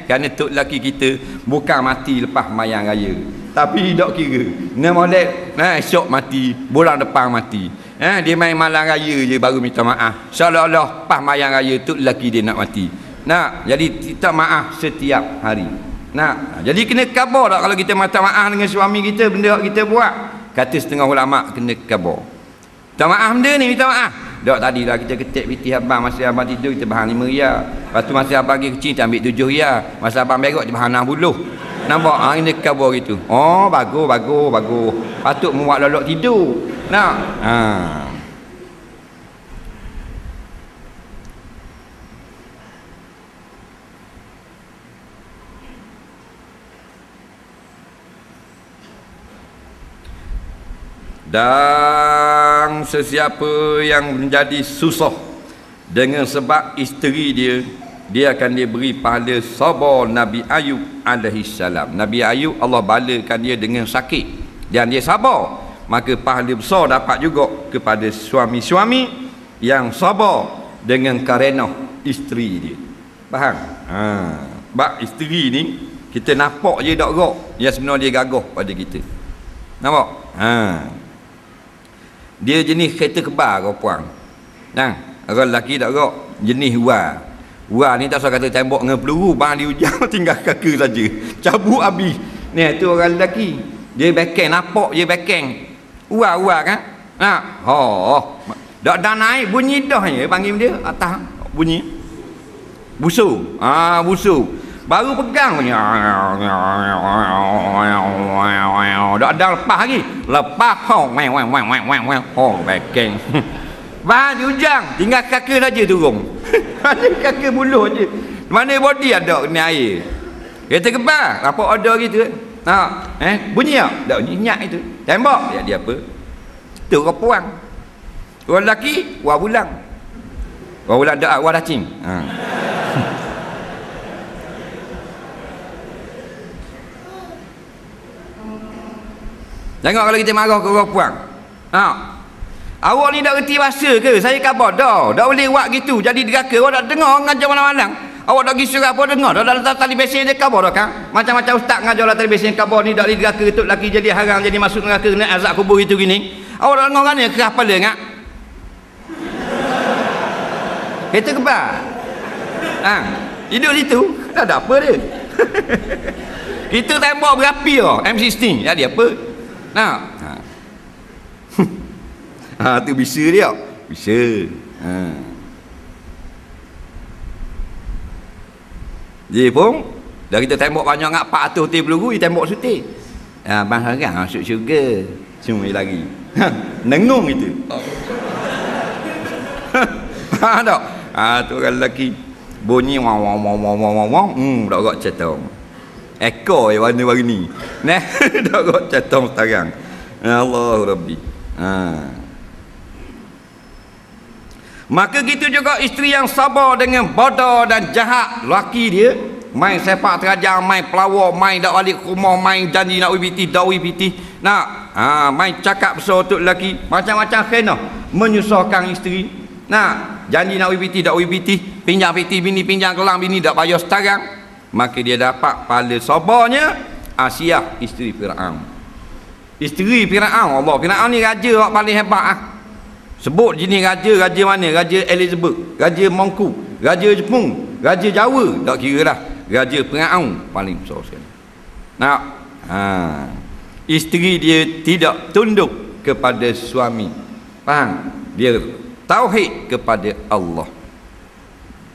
B: Kerana tok lelaki kita bukan mati lepas mayang raya, tapi tak kira molek esok mati, bulan depan mati. Dia main malam raya je baru minta maaf, seolah-olah pas mayang raya tok lelaki dia nak mati. Jadi kita maaf setiap hari. Jadi kena khabar tak kalau kita minta maaf dengan suami kita benda kita buat. Kata setengah ulama kena khabar. Minta maaf benda ni, minta maaf. Dok tadi dah kita ketik piti abang, masa abang tidur kita bahan 5 riyal. Lepas tu masa abang pergi kecil kita ambil 7 riyal. Masa abang berok kita bahan 60. Nampak? Ini khabar gitu. Oh, bagus. Patut muat lolok tidur. Dan sesiapa yang menjadi susah dengan sebab isteri dia akan diberi pahala sabar Nabi Ayub alaihi salam. Nabi Ayub Allah balakan dia dengan sakit dan dia sabar, maka pahala besar dapat juga kepada suami-suami yang sabar dengan kerana isteri dia. Faham? Sebab isteri ni kita nampak je tak gerak, yang sebenarnya dia gagah pada kita. Nampak? Dia jenis kereta kebal kau puang. Orang lelaki tak gerak, jenis uar. Uar ni tak usah kata tembok dengan peluru, bang dia hujang tinggal kaki saja, cabut habis. Ni tu orang lelaki, dia backhand, nampak je backhand. Uar kan? Dak dah naik bunyi dah je panggil dia atas bunyi. Busuk. Busuk. Baru pegang punya. Dak ada lepas lagi. Lepas backhand. Bang dia hujang, tinggal kaki saja turun. Kaki buluh je. Mana body ada ni air. Kereta kebal, apa ada gitu. Bunyi tak? Tak bunyi nyak itu. Tembak dia apa? Tu orang puang. Orang lelaki wah bulang. Wah bulang dak wah dacing. Tengok kalau kita marah ke orang puang. Awak ni tak reti bahasa ke? Saya khabar dah. Tak boleh buat gitu. Jadi deraka awak tak dengar ngajar malam-malam. Awak tak pergi surat apa dengar. Dah dalam tali besen dia khabar dah kan? Macam-macam ustaz ngajar dalam tali besen khabar ni tak boleh deraka tok laki jadi haram, jadi masuk neraka kena azab kubur itu gini. Awak tak dengar kan ni kerah kepala ngak. Kereta kebal. Hidup situ tak ada apa dia. Kita tembak berapi M16. Jadi apa? Tu bisa dia. Bisa. Dia pun dah kita tembak banyak ngak 400 ti peluru, dia tembak suti. Bang harang masuk syurga. Cuma lagi. Nengung itu. Tak. Tu orang lelaki bunyi wang. Tak gerak cetong. Ekor yang warna-warni. Tak gerak cetong sekarang. Allah Rabbi. Maka gitu juga isteri yang sabar dengan bodoh dan jahat laki dia, main sepak terajang, main pelawak, main dak balik rumah, main janji nak UBT, dak UBT, main cakap besar untuk lelaki, macam-macam kena menyusahkan isteri. Janji nak UBT, dak UBT, pinjam PT bini, pinjam kelang bini, dak bayar sekarang, maka dia dapat pahala sabarnya Asiah isteri Firaun. Isteri Firaun, Allah, Firaun ni raja yang paling hebat. Sebut jenis raja mana? Raja Elizabeth, Raja Mongku, Raja Jepun, Raja Jawa, tak kira lah. Raja Firaun paling besar sekali. Isteri dia tidak tunduk kepada suami. Faham? Dia tauhid kepada Allah.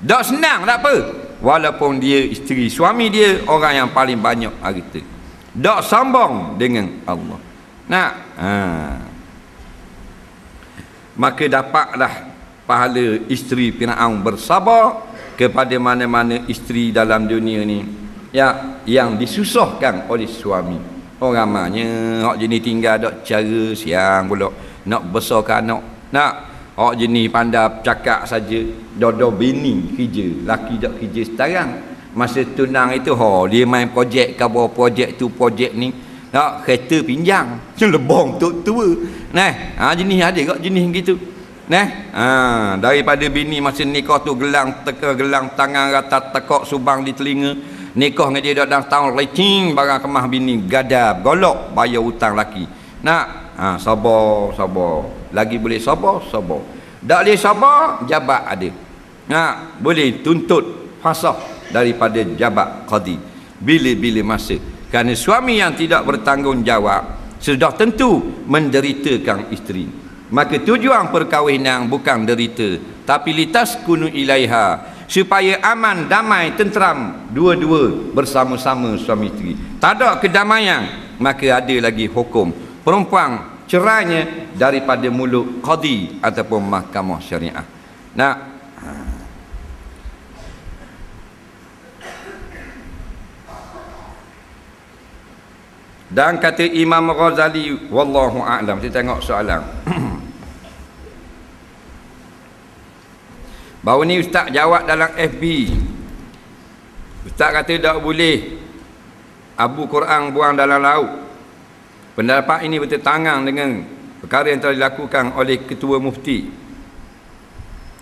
B: Tak senang, tak apa. Walaupun dia isteri, suami dia orang yang paling banyak harta. Tak sambung dengan Allah. Maka dapatlah pahala isteri Firaun bersabar kepada mana-mana isteri dalam dunia ni ya, yang disusahkan oleh suami. Orang ramanya hak jenis tinggal dak cara siang pula nak besarkan anak. Nak hak jenis pandai cakap saja, dodo bini kerja, laki dak kerja sekarang. Masa tunang itu dia main projek ke bawah projek tu projek ni. Nak kereta pinjang, lebong tua. Nah, jenis ada kak jenis gitu. Nah, daripada bini masa nikah tu gelang teka gelang tangan rata tekok subang di telinga. Nikah dengan dia dah tahun lecing barang kemah bini gadab golok bayar hutang laki. Nak sabar. Lagi boleh sabar. Tak boleh sabar, jabat ada. Nak boleh tuntut fasakh daripada jabat qadi. Bila-bila masa. Kerana suami yang tidak bertanggungjawab sudah tentu menderitakan isteri. Maka tujuan perkahwinan bukan derita, tapi litaskunu ilaiha, supaya aman, damai, tenteram dua-dua bersama-sama suami isteri. Tak ada kedamaian, maka ada lagi hukum perempuan cerainya daripada mulut qadi ataupun mahkamah syariah. Nah, dan kata Imam Ghazali, wallahu a'lam. Kita tengok soalan. Baru ni ustaz jawab dalam FB. Ustaz kata tak boleh abu Quran buang dalam laut. Pendapat ini bertentangan dengan perkara yang telah dilakukan oleh Ketua Mufti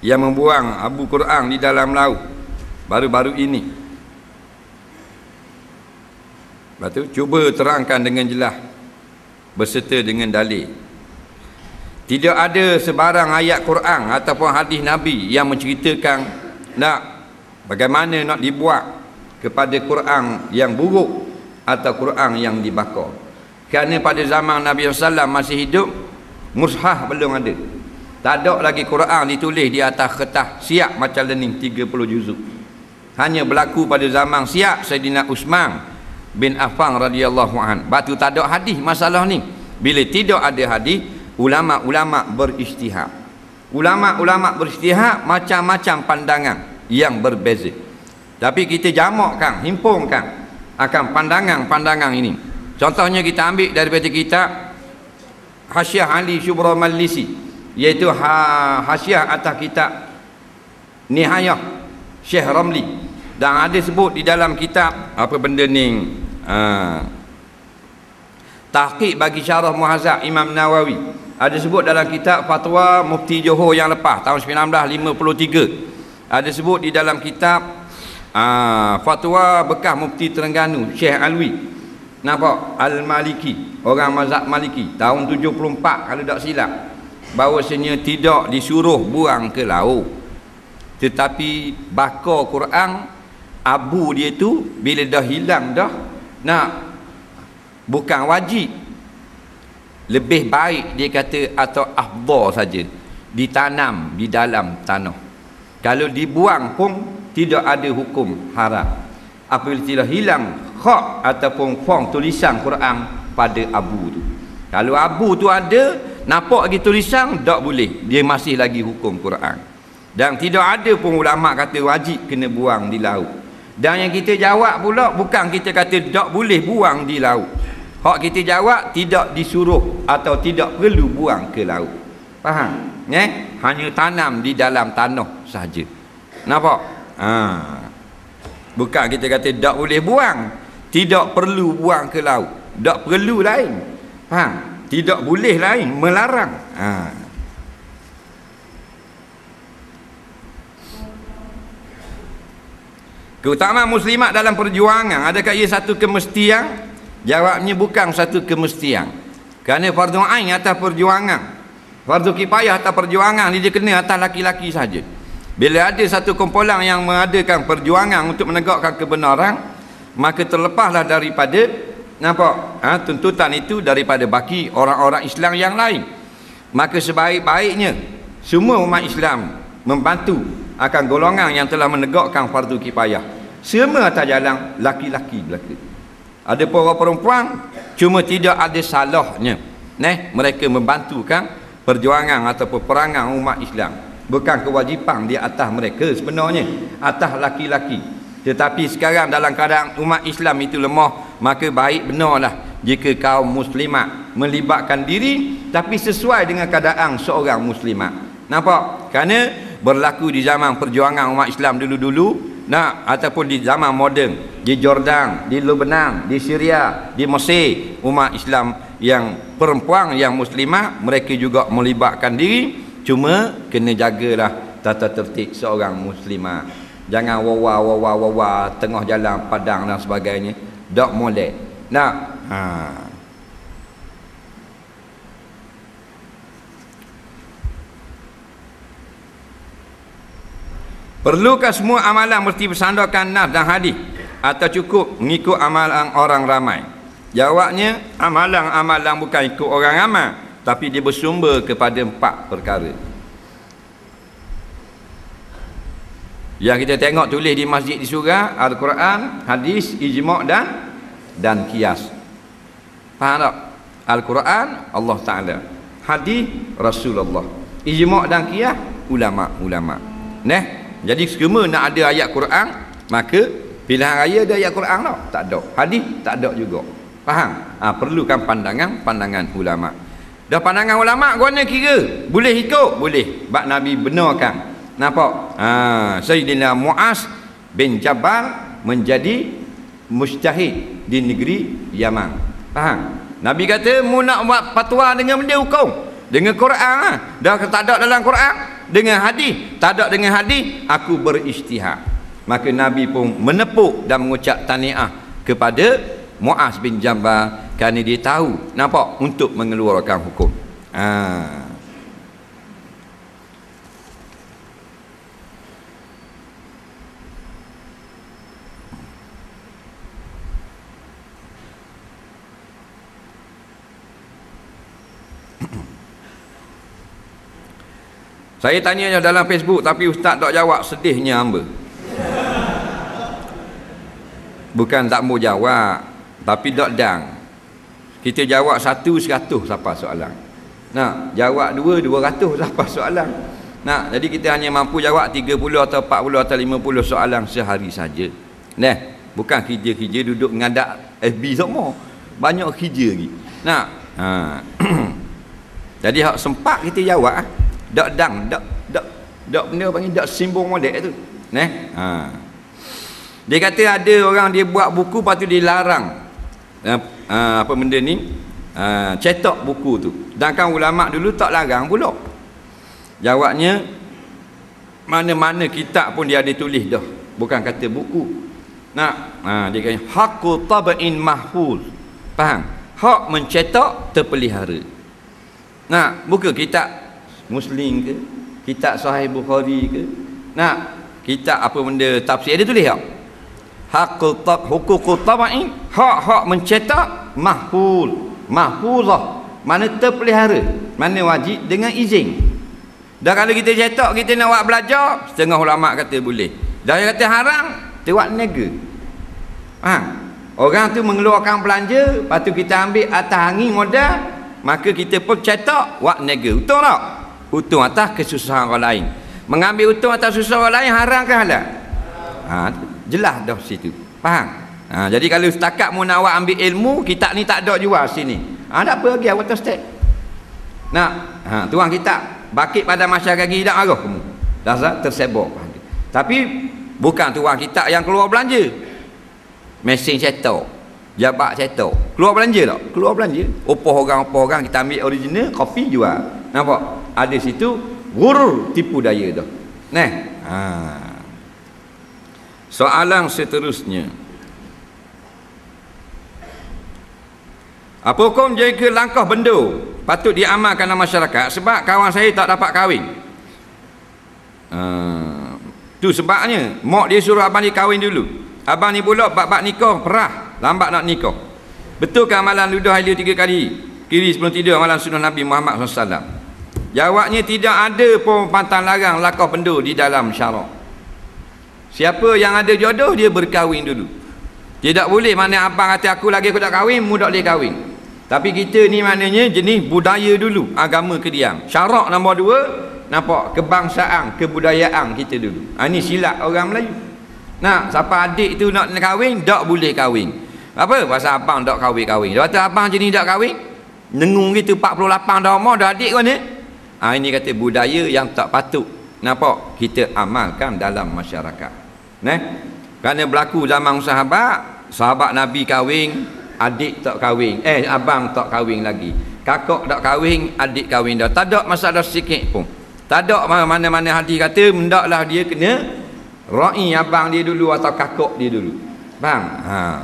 B: yang membuang abu Quran di dalam laut baru-baru ini. Lepas tu cuba terangkan dengan jelas berserta dengan dalil. Tidak ada sebarang ayat Quran ataupun hadis Nabi yang menceritakan bagaimana nak dibuat kepada Quran yang buruk atau Quran yang dibakar. Kerana pada zaman Nabi SAW masih hidup, mushaf belum ada. Tak ada lagi Quran ditulis di atas kertas siap macam learning 30 juzuk. Hanya berlaku pada zaman siap Saidina Uthman bin Affan radhiyallahu an. Batu tak ada hadis masalah ni. Bila tidak ada hadis, ulama-ulama berijtihad. Ulama-ulama berijtihad macam-macam pandangan yang berbeza. Tapi kita jamakkan, himpunkan akan pandangan-pandangan ini. Contohnya kita ambil daripada kitab Hasyiah Ali Syubra Majlisi, iaitu hasyiah atas kitab Nihayah Syekh Ramli. Dan ada sebut di dalam kitab apa benda ni, tahqiq bagi syarah Muhadzab Imam Nawawi. Ada sebut dalam kitab Fatwa Mufti Johor yang lepas tahun 1953. Ada sebut di dalam kitab Fatwa bekas Mufti Terengganu Syekh Alwi, nampak, Al-Maliki, orang mazhab Maliki tahun 74 kalau tak silap, bahawasanya tidak disuruh buang ke laut, tetapi bakar Quran abu dia tu bila dah hilang dah, bukan wajib, lebih baik dia kata atau afdal saja ditanam di dalam tanah. Kalau dibuang pun tidak ada hukum haram apabila tidak hilang khak ataupun font tulisan Quran pada abu tu. Kalau abu tu ada, nampak lagi tulisan, tak boleh, dia masih lagi hukum Quran. Dan tidak ada pun ulama kata wajib kena buang di laut. Dan yang kita jawab pula bukan kita kata tak boleh buang di laut. Hak kita jawab tidak disuruh atau tidak perlu buang ke laut. Faham? Hanya tanam di dalam tanah sahaja. Nampak? Bukan kita kata tak boleh buang, tidak perlu buang ke laut. Tak perlu lain. Faham? Tidak boleh lain, melarang. Keutamaan muslimat dalam perjuangan, adakah ia satu kemestian? Jawabnya bukan satu kemestian. Kerana fardu ain atas perjuangan, fardu kifayah atas perjuangan ni dia kena atas laki-laki saja. Bila ada satu kumpulan yang mengadakan perjuangan untuk menegakkan kebenaran, maka terlepaslah daripada tuntutan itu daripada baki orang-orang Islam yang lain. Maka sebaik-baiknya semua umat Islam membantu akan golongan yang telah menegakkan fardu kifayah. Semua atas jalan laki-laki belaka. Ada para perempuan cuma tidak ada salahnya mereka membantukan perjuangan atau peperangan umat Islam. bukan kewajipan di atas mereka sebenarnya, atas laki-laki. Tetapi sekarang dalam keadaan umat Islam itu lemah, maka baik benarlah jika kaum muslimat melibatkan diri, tapi sesuai dengan keadaan seorang muslimat. Nampak? Kerana berlaku di zaman perjuangan umat Islam dulu-dulu, ataupun di zaman moden, di Jordan, di Lebanon, di Syria, di Mesir, umat Islam yang perempuan yang muslimah mereka juga melibatkan diri. Cuma kena jagalah tata tertib seorang muslimah. Jangan wawa tengah jalan padang dan sebagainya, dak molek. Perlukah semua amalan mesti bersandarkan nas dan hadis atau cukup mengikut amalan orang ramai? Jawabnya, amalan bukan ikut orang ramai, tapi dia bersumber kepada 4 perkara. Yang kita tengok tulis di masjid di surah, Al-Quran, hadis, ijma' dan qiyas. Faham tak? Al-Quran Allah Ta'ala, hadis Rasulullah, ijma' dan qiyas ulama'. Jadi semua nak ada ayat Quran, maka pilihan raya ada ayat Quran tak? Tak ada. Hadis tak ada juga. Faham? Perlukan pandangan ulama'. Dah pandangan ulama' guna kira boleh ikut, boleh. Bab Nabi benarkan. Nampak? Sayyidina Mu'az bin Jabal menjadi mujtahid di negeri Yaman. Faham? Nabi kata, mu nak buat fatwa dengan benda hukum, dengan Quran dah tak ada dalam Quran, dengan hadis tak ada dengan hadis, aku berijtihad. Maka Nabi pun menepuk dan mengucap tahniah kepada Mu'az bin Jabal kerana dia tahu, nampak, untuk mengeluarkan hukum. Saya tanya dalam Facebook tapi ustaz tak jawab, sedihnya hamba. Bukan tak mau jawab, tapi tak dang. Kita jawab 100 siapa soalan. Jawab 200 siapa soalan. Jadi kita hanya mampu jawab 30 atau 40 atau 50 soalan sehari saja. Bukan kerja-kerja duduk ngadak FB semua. Banyak kerja lagi. Jadi hak sempat kita jawab. Dak benda panggil dak simbong molek tu. Dia kata ada orang dia buat buku, lepas tu dia larang apa benda ni, cetak buku tu. Sedangkan ulama dulu tak larang pula. Jawabnya, mana-mana kitab pun dia ada tulis dah, bukan kata buku. Dia kata haqqu tab'in mahfuz. Faham? Hak mencetak terpelihara. Bukan kitab Muslim ke, kitab Sahih Bukhari ke, kitab apa benda tafsir ada tulis tak? Huququt tab'in, hak mencetak mahfuzah, mana terpelihara, mana wajib dengan izin. Dan kalau kita cetak, kita nak buat belajar, setengah ulama kata boleh, dah kata haram, kita buat niaga. Orang tu mengeluarkan belanja, lepas tu kita ambil atas angin modal, maka kita pun cetak buat niaga. Betul tak? Untung atas kesusahan orang lain. Mengambil untung atas susah orang lain haram ke halal? Jelas dah situ. Faham? Jadi kalau setakat mu nak ambil ilmu, kitab ni tak ada jual sini. Tak apa lagi awak step. Tuang kitab bakit pada masyarakat tidak arah kamu. Dah tersebar. Tapi bukan tuang kitab yang keluar belanja. Mesin cetak, jabat cetak. Keluar belanja tak? Keluar belanja. Opah orang kita ambil original, kopi jual. Nampak? Ada situ gurur, tipu daya tu. Soalan seterusnya, apa hukum jika langkah bendu patut diamalkan dalam masyarakat sebab kawan saya tak dapat kahwin? Tu sebabnya mak dia suruh abang dia kahwin dulu. Abang ni pula bab nikah perah, lambat nak nikah. Betul ke amalan ludah air 3 kali kiri sebelum tidur amalan sunnah Nabi Muhammad SAW? Jawabnya, tidak ada pun pantang larang langkah bendu di dalam syarak. Siapa yang ada jodoh, dia berkahwin dulu. Tidak boleh mana abang kata aku lagi aku tak kahwin, mu tak boleh kahwin. Tapi kita ni maknanya jenis budaya dulu, agama kediam. Syarak nombor 2, nampak kebangsaan, kebudayaan kita dulu. Ini silap orang Melayu. Nah, siapa adik tu nak kahwin, tak boleh kahwin. Apa? Pasal abang tak kahwin-kahwin. Lepas tu abang jenis tak kahwin, nengung gitu 48 dah umur dah adik kau ni. Ini kata budaya yang tak patut nampak kita amalkan dalam masyarakat. Kerana berlaku zaman sahabat Nabi kahwin, adik tak kahwin, abang tak kahwin lagi, kakak tak kahwin, adik kahwin dah. Tak ada masalah sikit pun. Tak ada mana-mana hadis kata hendaklah dia kena ra'i abang dia dulu atau kakak dia dulu. Faham?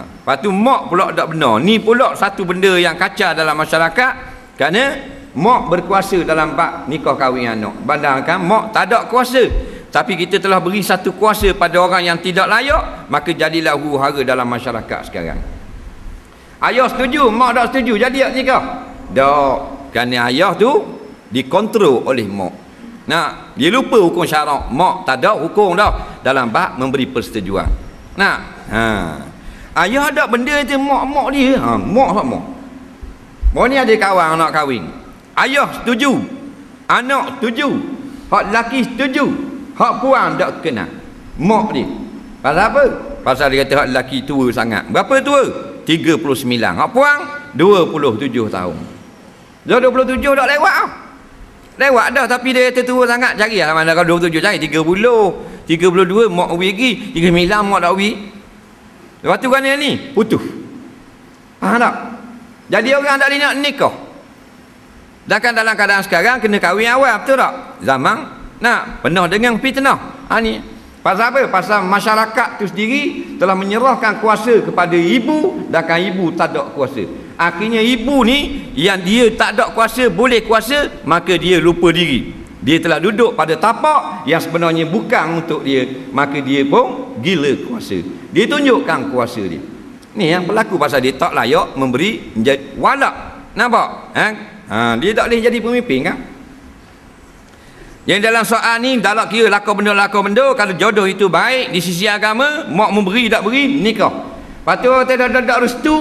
B: Lepas tu mak pula tak benar. Ni pula satu benda yang kacau dalam masyarakat, kerana mak berkuasa dalam bab nikah kahwin anak. Padahal mak tak ada kuasa, tapi kita telah beri satu kuasa pada orang yang tidak layak, maka jadilah huru-hara dalam masyarakat sekarang. Ayah setuju, mak tak setuju, jadi tak nikah? Tak, kerana ayah tu dikontrol oleh mak. Nah, dia lupa hukum syarak. Mak tak ada hukum dah dalam bab memberi persetujuan. Nah, ayah ada benda tu mak dia. Mak sama. Mak ni ada kawan nak kahwin. Ayah setuju, anak setuju, hak lelaki setuju, hak puan tak kena. Mak dia. Pasal apa? Pasal dia kata hak lelaki tua sangat. Berapa tua? 39. Hak puan 27 tahun. Dah 27 dah lewat. Lewat dah, tapi dia kata tua sangat. Carilah mana kalau 27 cari 30, 32 mak uwi lagi, 39 mak dah uwi. Lepas tu kan ni putus. Faham tak? Jadi orang tak boleh nak nikah. Dan kan dalam keadaan sekarang kena kahwin awal, betul tak? Zaman nak penuh dengan fitnah. Ni pasal apa? Pasal masyarakat tu sendiri telah menyerahkan kuasa kepada ibu, dan kan ibu tak ada kuasa. Akhirnya ibu ni yang dia tak ada kuasa, boleh kuasa, maka dia lupa diri. Dia telah duduk pada tapak yang sebenarnya bukan untuk dia, maka dia pun gila kuasa. Dia tunjukkan kuasa dia. Ni yang berlaku pasal dia tak layak memberi walak. Nampak? Dia tak boleh jadi pemimpin kan? Yang dalam soal ni, dalam kira lakon benda, kalau jodoh itu baik di sisi agama, mak memberi tak beri, nikah. Lepas tu tak restu,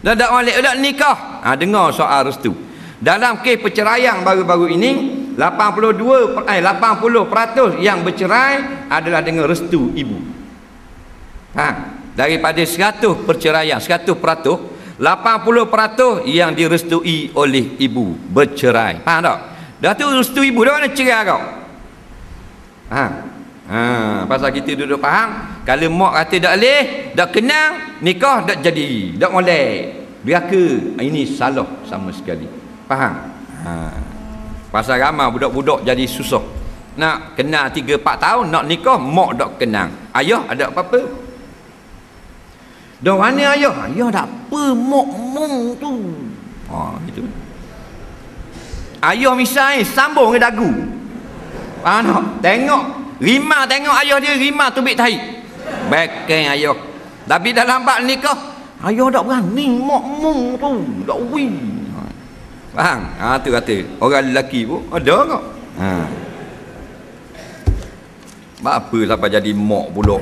B: dah balik dah nikah. Dengar soal restu. Dalam kes perceraian baru-baru ini, 80% yang bercerai adalah dengan restu ibu. Daripada 100 perceraian, 100%, 80% yang direstui oleh ibu bercerai. Faham tak? Dah tu restu ibu, dah mana cerai kau? Pasal kita duduk faham, kalau mak kata tak boleh, tak kenang, nikah tak jadi, tak boleh. Biarkan, ini salah sama sekali. Faham? Pasal ramai budak-budak jadi susah. Nak kenal 3-4 tahun, nak nikah, mak tak kenang. Ayah ada apa-apa? Dah mana ayah? Ayah tak apa, mak tu. Gitu. Ayah misalnya sambung ke dagu. Faham tak? Tengok Rima, tengok ayah dia, Rima tubik tahi. Bekeng ayah. Tapi dalam bab nikah, ayah tak berani, mak mung tu. Tak win. Faham? Tu kata orang lelaki pun ada kok. Apa sampai jadi mak pula?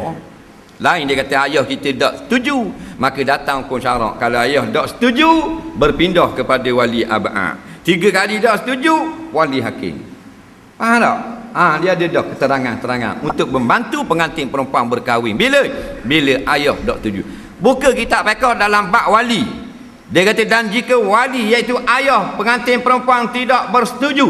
B: Lain dia kata ayah kita tak setuju, maka datang hukum syarak. Kalau ayah tak setuju, berpindah kepada wali abad. 3 kali tak setuju, wali hakim. Faham tak? Dia ada dah keterangan-keterangan untuk membantu pengantin perempuan berkahwin. Bila ayah tak setuju. Buka kitab fiqh dalam bab wali. Dia kata, dan jika wali iaitu ayah pengantin perempuan tidak bersetuju,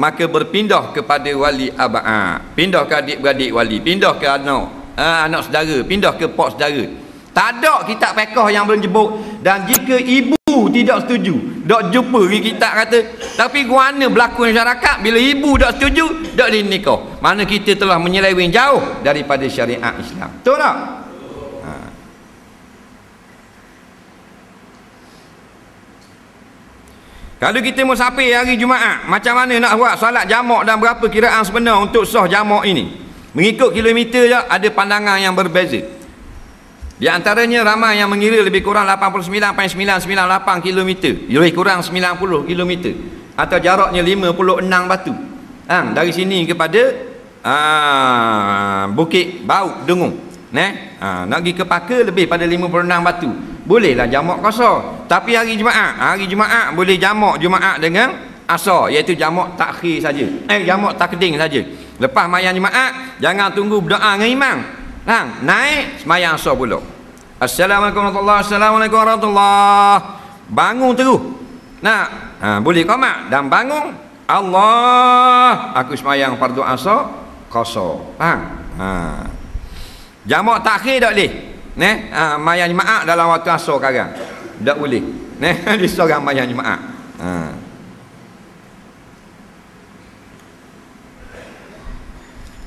B: maka berpindah kepada wali abad. Pindah ke adik-beradik wali, pindah ke anak saudara, pindah ke pak saudara. Tak ada kitab fiqh yang menyebut dan jika ibu tidak setuju. Tak jumpa ni kitab kata. Tapi guana berlaku masyarakat bila ibu tak setuju, tak boleh nikah. Mana kita telah menyeleweng jauh daripada syariat Islam. Betul tak? Kalau kita musafir hari Jumaat, macam mana nak buat solat jamak dan berapa kiraan sebenar untuk sah jamak ini? Mengikut kilometer je ada pandangan yang berbeza. Di antaranya ramai yang mengira lebih kurang 89.998 km, lebih kurang 90 km, atau jaraknya 56 batu. Dari sini kepada Bukit Bau Dengung. Nak pergi ke Paka lebih pada 56 batu. Bolehlah jamak qasar. Tapi hari Jumaat boleh jamak Jumaat dengan asar, iaitu jamak takhir saja. Jamak takdim saja. Lepas sembahyang jemaah, jangan tunggu berdoa dengan imam. Naik sembahyang asar pula. Assalamualaikum warahmatullahi wabarakatuh. Assalamualaikum warahmatullahi. Bangun terus. Boleh qomat dan bangun. Allah, aku sembahyang fardu asar qasar. Jamak takhir tak boleh. Sembahyang jemaah dalam waktu asar sekarang. Tak boleh. Dia seorang sembahyang jemaah.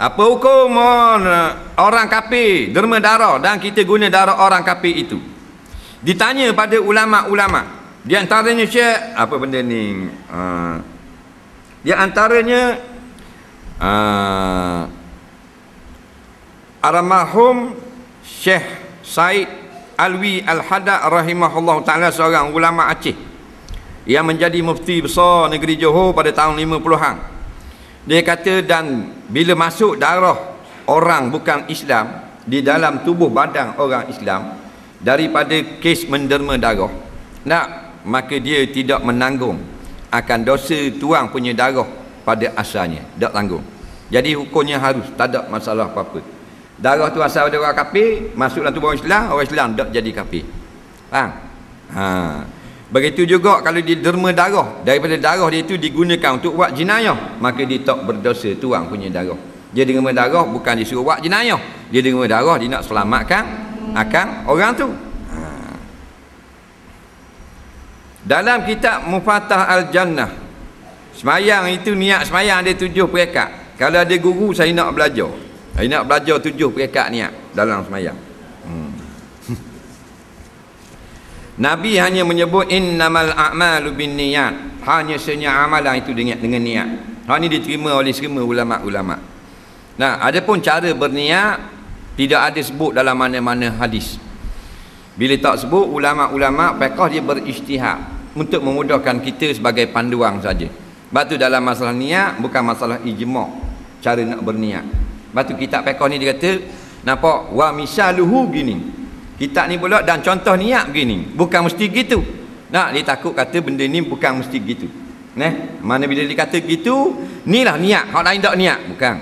B: Apa hukum orang kafir derma darah dan kita guna darah orang kafir itu? Ditanya pada ulama-ulama. Di antaranya Syekh apa benda ni? Di antaranya Al-Marhum Syekh Said Alwi Al-Hada rahimahullah taala, seorang ulama Aceh yang menjadi mufti besar negeri Johor pada tahun 50-an. Dia kata, dan bila masuk darah orang bukan Islam di dalam tubuh badan orang Islam daripada kes menderma darah, maka dia tidak menanggung akan dosa tuang punya darah pada asalnya, tak tanggung. Jadi hukumnya harus, tak ada masalah apa-apa. Darah tu asal dari orang kafir, masuk dalam tubuh orang Islam tak jadi kafir. Begitu juga kalau dia derma darah, daripada darah dia itu digunakan untuk buat jenayah, maka dia tak berdosa tuang punya darah. Dia derma darah bukan disuruh buat jenayah, dia derma darah dia nak selamatkan akan orang tu. Dalam kitab Mufatah Al-Jannah, semayang itu, niat semayang ada 7 peringkat. Kalau ada guru, saya nak belajar 7 peringkat niat dalam semayang. Nabi hanya menyebut innamal a'malu binniyat, hanya senyap amalan itu dengan niat. Hal ini diterima oleh semua ulama-ulama. Adapun cara berniat tidak ada sebut dalam mana-mana hadis. Bila tak sebut, ulama-ulama fiqh dia berijtihad untuk memudahkan kita sebagai panduan saja. Sebab tu dalam masalah niat bukan masalah ijma' cara nak berniat. Sebab tu kitab fiqh ni dia kata, nampak, wa misaluhu gini. Kitab ni pula dan contoh niat begini, bukan mesti gitu. Dia takut kata benda ni bukan mesti gitu. Mana bila dia kata gitu, inilah niat, hak lain tak niat, bukan.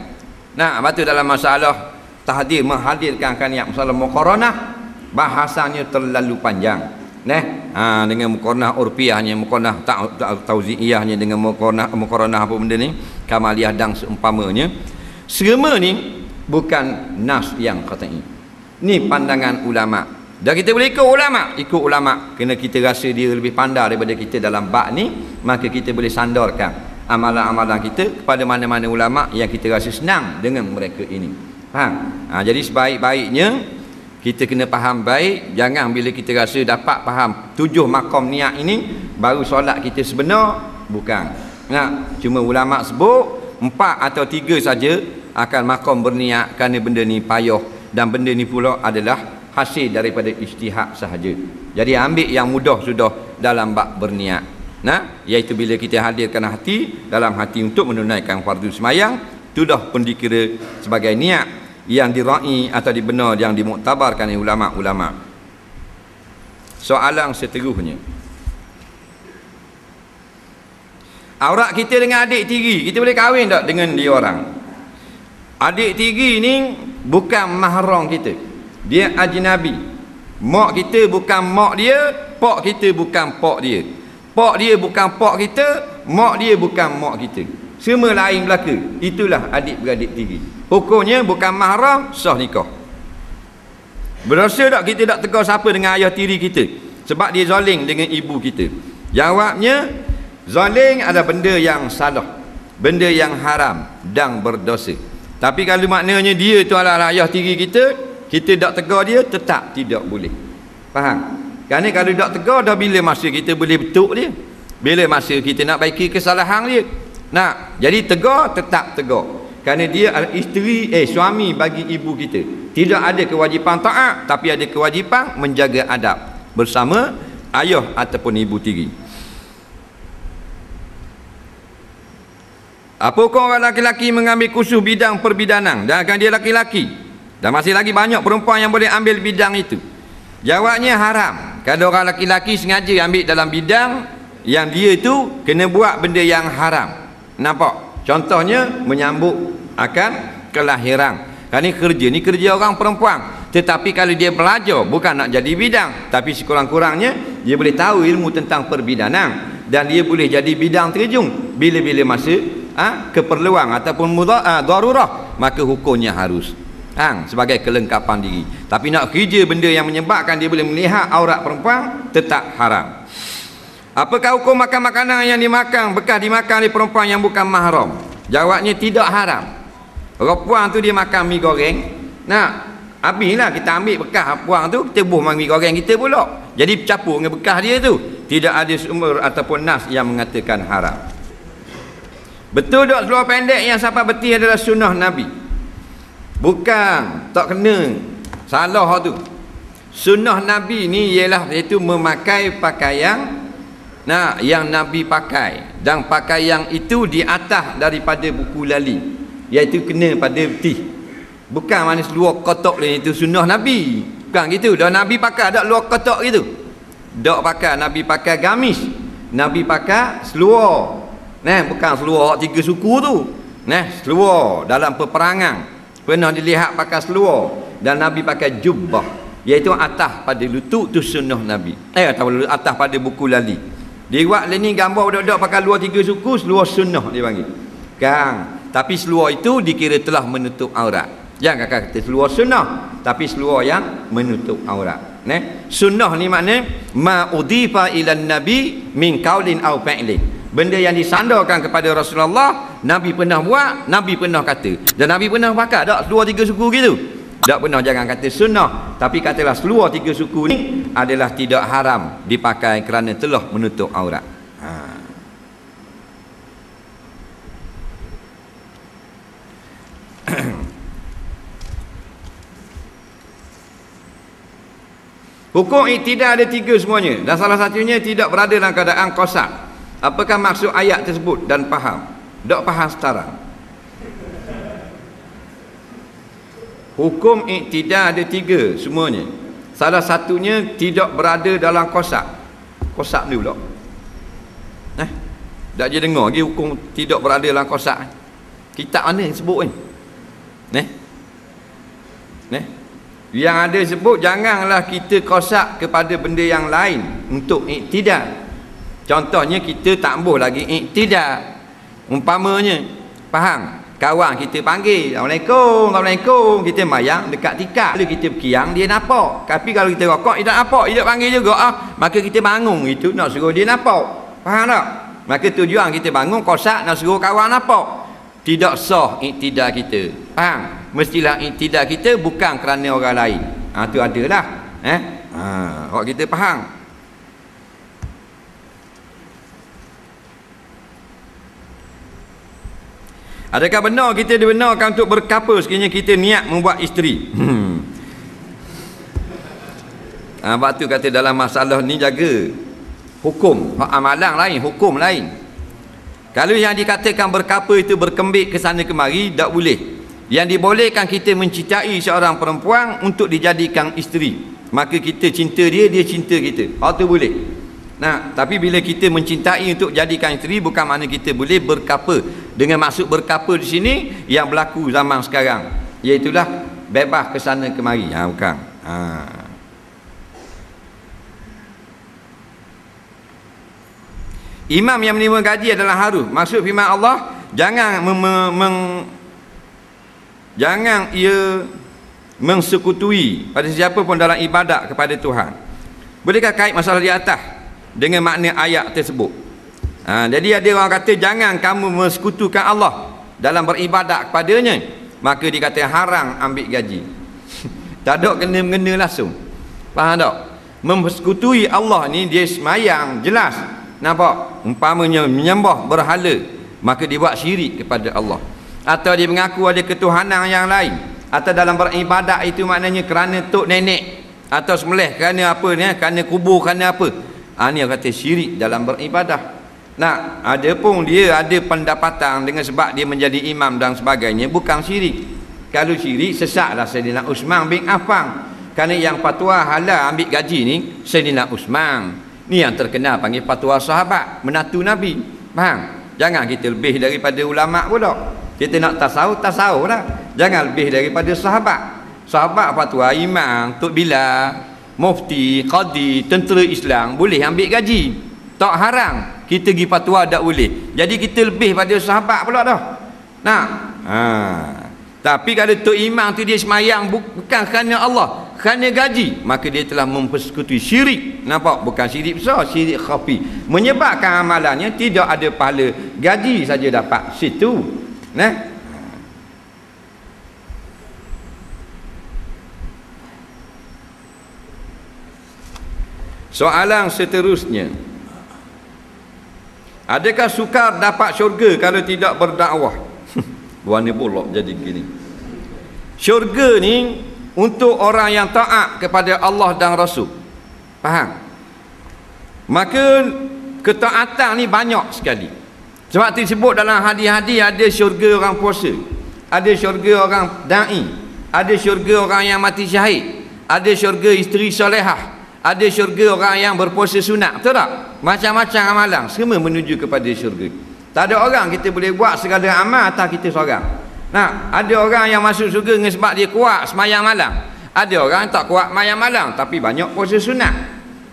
B: Lepas tu dalam masalah tahdir, menghadirkan niat, masalah muqaranah, bahasanya terlalu panjang. Dengan muqaranah urfiyahnya, muqaranah tauzi'iyahnya, dengan muqaranah apa benda ni, kamaliyah dan seumpamanya. Semua ni bukan nas yang qat'i. Ni pandangan ulama. Dan kita boleh ikut ulama. Kerana kita rasa dia lebih pandai daripada kita dalam bab ni, maka kita boleh sandarkan amalan-amalan kita kepada mana-mana ulama yang kita rasa senang dengan mereka ini. Faham? Jadi sebaik-baiknya kita kena faham baik. Jangan bila kita rasa dapat faham 7 maqam niat ini baru solat kita sebenar. Bukan. Cuma ulama sebut 4 atau 3 saja akan maqam berniat, kerana benda ni payah. Dan benda ni pula adalah hasil daripada ijtihad sahaja. Jadi ambil yang mudah sudah dalam bab berniat. Iaitu bila kita hadirkan hati, dalam hati untuk menunaikan fardu semayang, sudah pun dikira sebagai niat yang dira'i atau dibenar, yang dimuktabarkan oleh ulama-ulama. Soalan seterusnya, aurat kita dengan adik tiri, kita boleh kahwin tak dengan dia orang? Adik tiri ni bukan mahram kita, dia ajnabi. Mak kita bukan mak dia, pak kita bukan pak dia, pak dia bukan pak kita, mak dia bukan mak kita, semua lain belaka. Itulah adik-beradik tiri. Hukumnya bukan mahram, sah nikah. Berdosa tak kita tak tegur siapa dengan ayah tiri kita sebab dia zalim dengan ibu kita? Jawabnya, zalim adalah benda yang salah, benda yang haram dan berdosa. Tapi kalau maknanya dia tu adalah ayah tiri kita, kita tak tegur dia, tetap tidak boleh. Faham? Kerana kalau tak tegur, dah bila masa kita boleh betuk dia, bila masa kita nak baiki kesalahan dia. Jadi tegur, tetap tegur. Kerana dia adalah isteri, suami bagi ibu kita. Tidak ada kewajipan taat, tapi ada kewajipan menjaga adab bersama ayah ataupun ibu tiri. Apakah orang laki-laki mengambil kursus bidang perbidanan, dan akan dia laki-laki, dan masih lagi banyak perempuan yang boleh ambil bidang itu? Jawabnya haram. Kalau orang laki-laki sengaja ambil dalam bidang yang dia tu kena buat benda yang haram. Nampak? Contohnya menyambut akan kelahiran. Kerana kerja ni kerja orang perempuan. Tetapi kalau dia belajar bukan nak jadi bidang, tapi sekurang-kurangnya dia boleh tahu ilmu tentang perbidanan dan dia boleh jadi bidang terjun bila-bila masa keperluan ataupun darurah, maka hukumnya harus sebagai kelengkapan diri. Tapi nak kerja benda yang menyebabkan dia boleh melihat aurat perempuan, tetap haram. Apakah hukum makan makanan yang dimakan bekas dimakan oleh perempuan yang bukan mahram? Jawabnya tidak haram. Perempuan tu dia makan mi goreng, habislah kita ambil bekas puang tu, kita buh mi goreng kita pula. Jadi campur dengan bekas dia tu. Tidak ada sumber ataupun nas yang mengatakan haram. Betul tak seluar pendek yang sampai betis adalah sunnah Nabi? Bukan, tak kena. Salah tu. Sunnah Nabi ni ialah iaitu memakai pakaian yang Nabi pakai, dan pakaian itu di atas daripada buku lali, iaitu kena pada betis. Bukan mana seluar kotak ni itu sunnah Nabi. Bukan gitu. Dah Nabi pakai tak luar kotak gitu. Tak pakai. Nabi pakai gamis. Nabi pakai seluar. Bukan seluar 3 suku tu. Seluar dalam peperangan. Pernah dilihat pakai seluar. Dan Nabi pakai jubbah, iaitu atas pada lutut tu sunnah Nabi. Atau atas pada buku lali. Dia buat ni gambar budak-budak pakai luar 3 suku, seluar sunnah dia panggil. Kan? Tapi seluar itu dikira telah menutup aurat. Jangan kata seluar sunnah, tapi seluar yang menutup aurat. Sunnah ni makna ma udifa ila nabi min qaulin aw fi'lin. Benda yang disandarkan kepada Rasulullah, Nabi pernah buat, Nabi pernah kata. Dan Nabi pernah pakai tak seluar 3 suku gitu? Tak pernah. Jangan kata sunnah, tapi katalah seluar 3 suku ni adalah tidak haram dipakai kerana telah menutup aurat. Hukum iktidak ada 3 semuanya, dan salah satunya tidak berada dalam keadaan kosak. Apakah maksud ayat tersebut dan faham? Tak faham sekarang. Hukum iktidak ada 3 semuanya. Salah satunya tidak berada dalam kosak. Kosak ni pula. Tak je dengar lagi hukum tidak berada dalam kosak. Kitab mana yang sebut ni? Yang ada sebut janganlah kita kosak kepada benda yang lain untuk iktidak. Contohnya kita tak boleh lagi iktidak. Umpamanya, faham? Kawan kita panggil, Assalamualaikum, Assalamualaikum, kita mayang dekat tikar. Kalau kita berkiang dia nampak. Tapi kalau kita rokok dia tak nampak, dia tak panggil juga maka kita bangun itu nak suruh dia nampak. Faham tak? Maka tujuan kita bangun kosak nak suruh kawan nampak. Tidak sah iktidak kita. Faham? Mestilah iktidak kita bukan kerana orang lain. Tu adalah kalau kita faham. Adakah benar kita dibenarkan untuk berkapa sekiranya kita niat membuat isteri? Sebab tu kata dalam masalah ni jaga hukum. Amalan lain, hukum lain. Kalau yang dikatakan berkapa itu berkembik ke sana kemari, tak boleh. Yang dibolehkan kita mencintai seorang perempuan untuk dijadikan isteri. Maka kita cinta dia, dia cinta kita. Tu boleh. Tapi bila kita mencintai untuk jadikan isteri, bukan makna kita boleh berkapa. Dengan maksud berkapa di sini yang berlaku zaman sekarang, iaitulah bebas ke sana kemari. Bukan. Imam yang menerima gaji adalah harus. Maksud firman Allah, jangan ia mensekutui pada siapa pun dalam ibadat kepada Tuhan. Bolehkah kait masalah di atas dengan makna ayat tersebut? Jadi ada orang kata jangan kamu mensekutukan Allah dalam beribadat kepadanya, maka dikata haram ambil gaji. Tak ada kena-mengena langsung. Faham tak? Mensekutuai Allah ni dia semayang jelas. Nampak? Umpamanya menyembah berhala, maka dia buat syirik kepada Allah. Atau dia mengaku ada ketuhanan yang lain. Atau dalam beribadat itu maknanya kerana tok nenek, atau sembelih kerana apa ni? Kerana kubur, kerana apa? Ni yang kata syirik dalam beribadah. Ada pun dia ada pendapatan dengan sebab dia menjadi imam dan sebagainya, bukan syirik. Kalau syirik, sesatlah Sayyidina Uthman bin Affan. Kerana yang fatwa halal ambil gaji ni Sayyidina Uthman. Ni yang terkenal panggil fatwa sahabat, menatu Nabi. Faham? Jangan kita lebih daripada ulama pula. Kita nak tasawuf lah. Jangan lebih daripada sahabat. Sahabat fatwa imam, Tok Bilal, mufti, qadi, tentera Islam boleh ambil gaji. Tak haram. Kita pergi fatwa tak boleh. Jadi kita lebih pada sahabat pula dah. Nah. Tapi kalau Tok Imam tu dia semayang bukan kerana Allah, kerana gaji, maka dia telah mempersekutuai syirik. Nampak? Bukan syirik besar, syirik khafi. Menyebabkan amalannya tidak ada pahala, gaji saja dapat situ. Nah. Soalan seterusnya. Adakah sukar dapat syurga kalau tidak berdakwah? Warna bolok jadi gini. Syurga ni untuk orang yang taat kepada Allah dan Rasul. Faham? Maka ketaatan ni banyak sekali. Sebab disebut dalam hadis-hadis ada syurga orang puasa, ada syurga orang da'i, ada syurga orang yang mati syahid, ada syurga isteri solehah, ada syurga orang yang berpuasa sunat. Betul tak? Macam-macam amalan semua menuju kepada syurga. Tak ada orang kita boleh buat segala amal atas kita seorang. Nah, ada orang yang masuk syurga dengan sebab dia kuat semayang malam. Ada orang tak kuat semayang malam tapi banyak puasa sunat.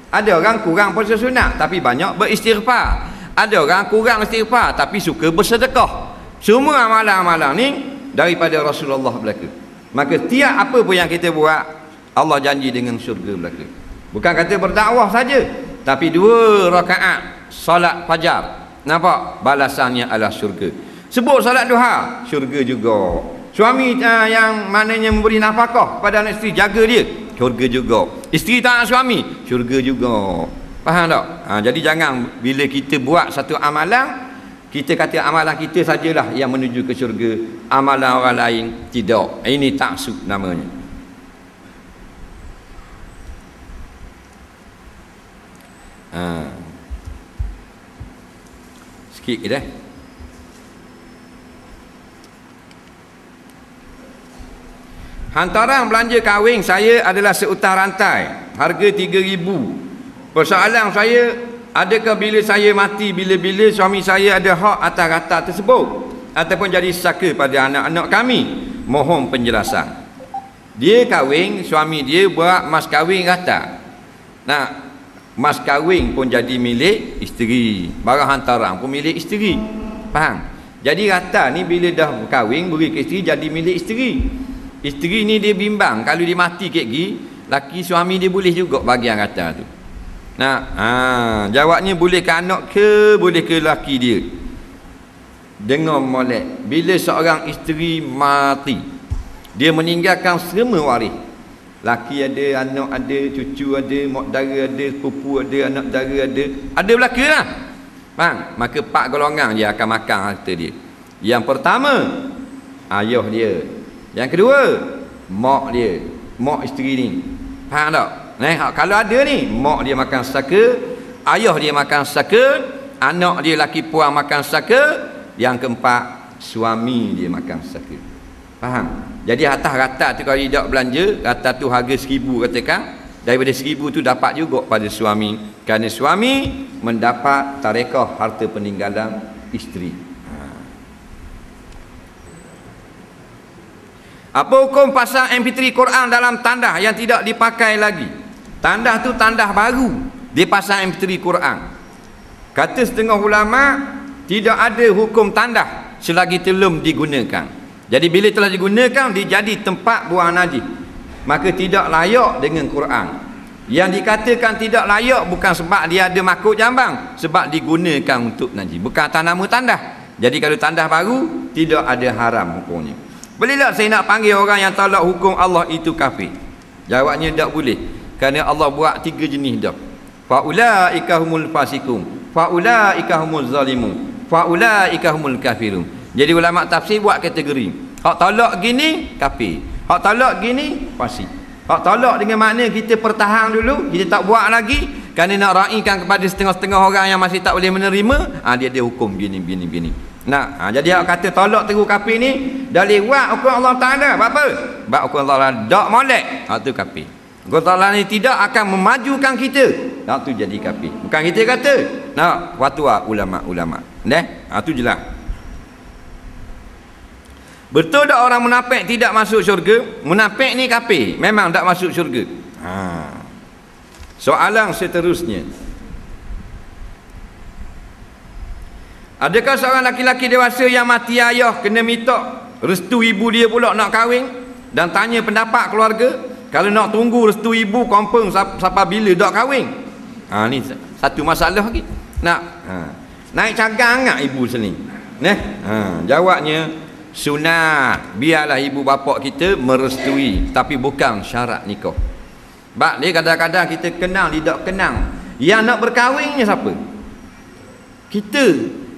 B: Ada orang kurang puasa sunat tapi banyak beristighfar. Ada orang kurang istighfar tapi suka bersedekah. Semua amalan-amalan ni daripada Rasulullah belaka. Maka tiap apa pun yang kita buat, Allah janji dengan syurga belaka. Bukan kata berdakwah saja, tapi 2 rakaat solat fajar. Nampak? Balasannya adalah syurga. Sebut solat duha, syurga juga. Suami yang maknanya memberi nafkah kepada anak isteri, jaga dia, syurga juga. Isteri taat suami, syurga juga. Faham tak? Jadi jangan bila kita buat satu amalan, kita kata amalan kita sajalah yang menuju ke syurga, amalan orang lain tidak. Ini taksub namanya. Sikit ke dah. Hantaran belanja kahwin saya adalah seutang rantai, harga 3,000. Persoalan saya, adakah bila saya mati, bila-bila suami saya ada hak atas harta tersebut ataupun jadi saka pada anak-anak kami? Mohon penjelasan. Dia kahwin, suami dia buat mas kahwin rata. Nah, mas kahwin pun jadi milik isteri, barang hantaran pun milik isteri. Faham? Jadi rata ni bila dah kahwin beri ke isteri jadi milik isteri. Isteri ni dia bimbang kalau dia mati kek gi, laki suami dia boleh juga bagian rata tu. Nah, jawabnya boleh ke anak ke boleh ke laki dia. Dengar molek, bila seorang isteri mati, dia meninggalkan semua waris. Laki ada, anak ada, cucu ada, mak dara ada, sepupu ada, anak dara ada belaka lah. Faham? Maka 4 golongan dia akan makan harta dia. Yang pertama, ayah dia. Yang kedua, mak dia, mak isteri ni. Faham tak? Kalau ada ni, mak dia makan saka, ayah dia makan saka, anak dia laki puan makan saka, yang keempat, suami dia makan saka. Faham? Jadi atas rata tu kalau tidak belanja, rata tu harga 1,000 katakan, daripada 1,000 tu dapat juga pada suami, kerana suami mendapat tarekah harta peninggalan isteri. Apa hukum pasang MP3 Quran dalam tandah yang tidak dipakai lagi? Tandah tu tandah baru, dia pasang MP3 Quran. Kata setengah ulama, tidak ada hukum tandah selagi belum digunakan. Jadi bila telah digunakan, dia jadi tempat buang najis, maka tidak layak dengan Quran. Yang dikatakan tidak layak bukan sebab dia ada makuk jambang, sebab digunakan untuk najis, bukan atas nama tandah. Jadi kalau tandah baru, tidak ada haram hukumnya. Bolehlah saya nak panggil orang yang tolak hukum Allah itu kafir? Jawabnya tak boleh, kerana Allah buat 3 jenis dah. Faulaika humul fasiqun, faulaika humuz zalimun, faulaika humul kafirun. Jadi ulama tafsir buat kategori. Hak tolak gini kafir, hak tolak gini fasik. Hak tolak dengan makna kita pertahan dulu, kita tak buat lagi kerana nak raikan kepada setengah-setengah orang yang masih tak boleh menerima, dia ada hukum gini. Nah, jadi hak kata tolak terus kafir ni dalil buat hukum Allah Taala. Apa? Bab hukum Allah Taala dak molek, tu kafir. Hukum Allah ni tidak akan memajukan kita nak tu jadi kafir. Bukan kita kata. Nak fatwa ulama-ulama. Tu jelas. Betul tak orang munafik tidak masuk syurga? Munafik ni kafir, memang tak masuk syurga. Soalan seterusnya, adakah seorang laki-laki dewasa yang mati ayah kena minta restu ibu dia pula nak kahwin dan tanya pendapat keluarga? Kalau nak tunggu restu ibu confirm sampai bila dak kahwin? Ni satu masalah lagi. Naik cagang tak ibu sini? Jawabnya sunat. Biarlah ibu bapa kita merestui, tapi bukan syarat nikah. Sebab dia kadang-kadang kita kenal, dia tak kenal. Yang nak berkahwinnya siapa?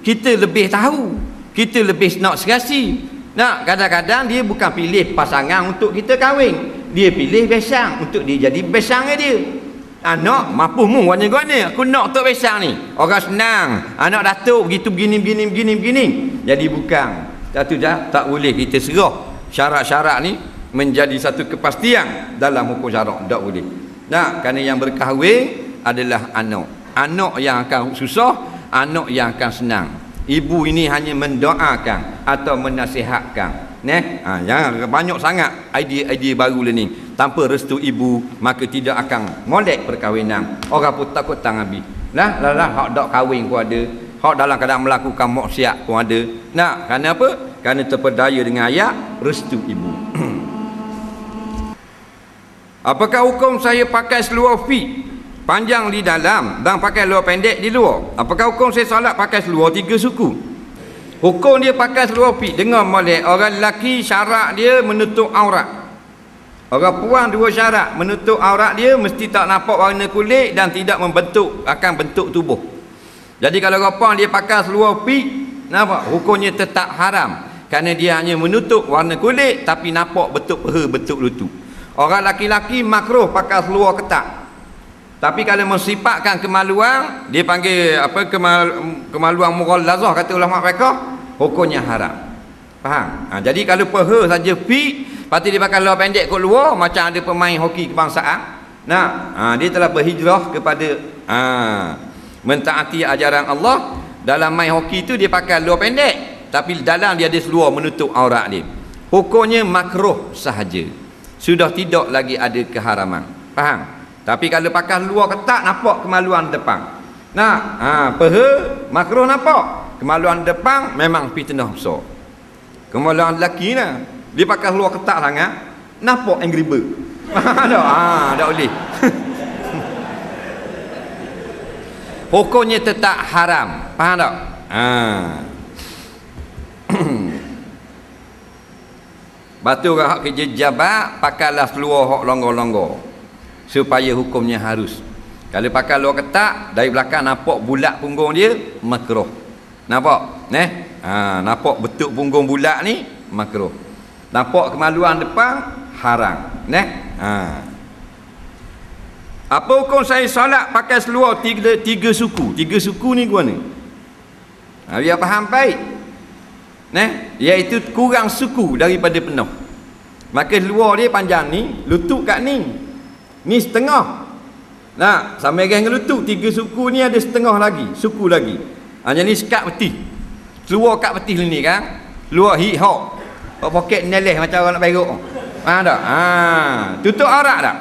B: Kita lebih tahu. Kita lebih nak serasi. Kadang-kadang dia bukan pilih pasangan untuk kita kahwin. Dia pilih besang untuk dia jadi besangnya dia. Anak mampu mu gana-gana. Aku nak tok besang ni. Orang senang. Anak datuk begitu begini. Jadi bukan. Satu tak boleh kita serah. Syarat-syarat ni menjadi satu kepastian dalam hukum syarak. Tak boleh. Kerana yang berkahwin adalah anak yang akan susah, anak yang akan senang. Ibu ini hanya mendoakan atau menasihatkan. Jangan banyak sangat idea baru ni. Tanpa restu ibu maka tidak akan molek perkahwinan. Orang pun takut tang habis. Hak dak kahwin pun ada. Hak dalam keadaan melakukan maksiat pun ada. Kerana apa? Kerana terpedaya dengan ayat restu ibu. Apakah hukum saya pakai seluar fit panjang di dalam dan pakai luar pendek di luar? Apakah hukum saya solat pakai seluar 3 suku? Hukum dia pakai seluar fit dengan molek. Orang lelaki syarat dia menutup aurat. Orang puan 2 syarat. Menutup aurat dia mesti tak nampak warna kulit dan tidak membentuk akan bentuk tubuh. Jadi kalau orang puan dia pakai seluar fit, nampak hukumnya tetap haram. Kerana dia hanya menutup warna kulit tapi nampak bentuk peha, bentuk lutut. Orang laki-laki makruh pakai seluar ketat. Tapi kalau mensifatkan kemaluan, dia panggil apa, kemaluan mughallazah kata ulama fiqh, hukumnya haram. Faham? Jadi kalau peha saja fit, lepas tu dia pakai luar pendek kot luar macam ada pemain hoki kebangsaan. Dia telah berhijrah kepada mentaati ajaran Allah. Dalam main hoki tu dia pakai luar pendek, tapi dalam dia ada seluar menutup aurat dia. Hukumnya makruh sahaja. Sudah tidak lagi ada keharaman. Faham? Tapi kalau pakai luar ketat nampak kemaluan depan. Peha makruh nampak. Kemaluan depan memang fitnah besar. Kemaluan lelaki dia pakai luar ketat sangat, nampak Angry Bird. Tak boleh. Hukumnya tetap haram. Faham tak? Batu hak kerja jabat, pakailah seluar hak longgar-longgar supaya hukumnya harus. Kalau pakai luar ketat, dari belakang nampak bulat punggung dia, makruh. Nampak? Nampak bentuk punggung bulat ni, makruh. Nampak kemaluan depan, haram. Apa hukum saya solat pakai seluar tiga suku? 3 suku ni gua ni. Biar faham baik. Iaitu kurang suku daripada penuh. Maka luar dia panjang ni, lutut kat ni. Ni setengah. Sampai dengan lutut 3 suku ni ada setengah lagi, suku lagi. Jadi sekat peti. Keluar kat peti ni kan. Luar hip-hop. Poket neleh macam orang nak berok. Faham tak? Tutup aurat tak?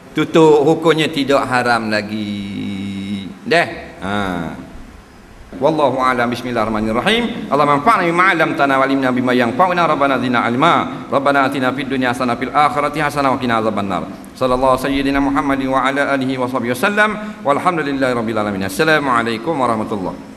B: Tutup, hukumnya tidak haram lagi. Wallahu a'lam. Bismillahirrahmanirrahim. Allahumma anfa'na bima 'allamtana wa 'allimna bima yanfa'una. Rabbana zidna 'ilma. Rabbana atina fid dunya hasanah fil akhirati hasanah wa qina adzabannar. Sallallahu sayyidina Muhammadin wa ala alihi wa sahbihi wasallam. Walhamdulillahirabbil alamin. Assalamualaikum warahmatullahi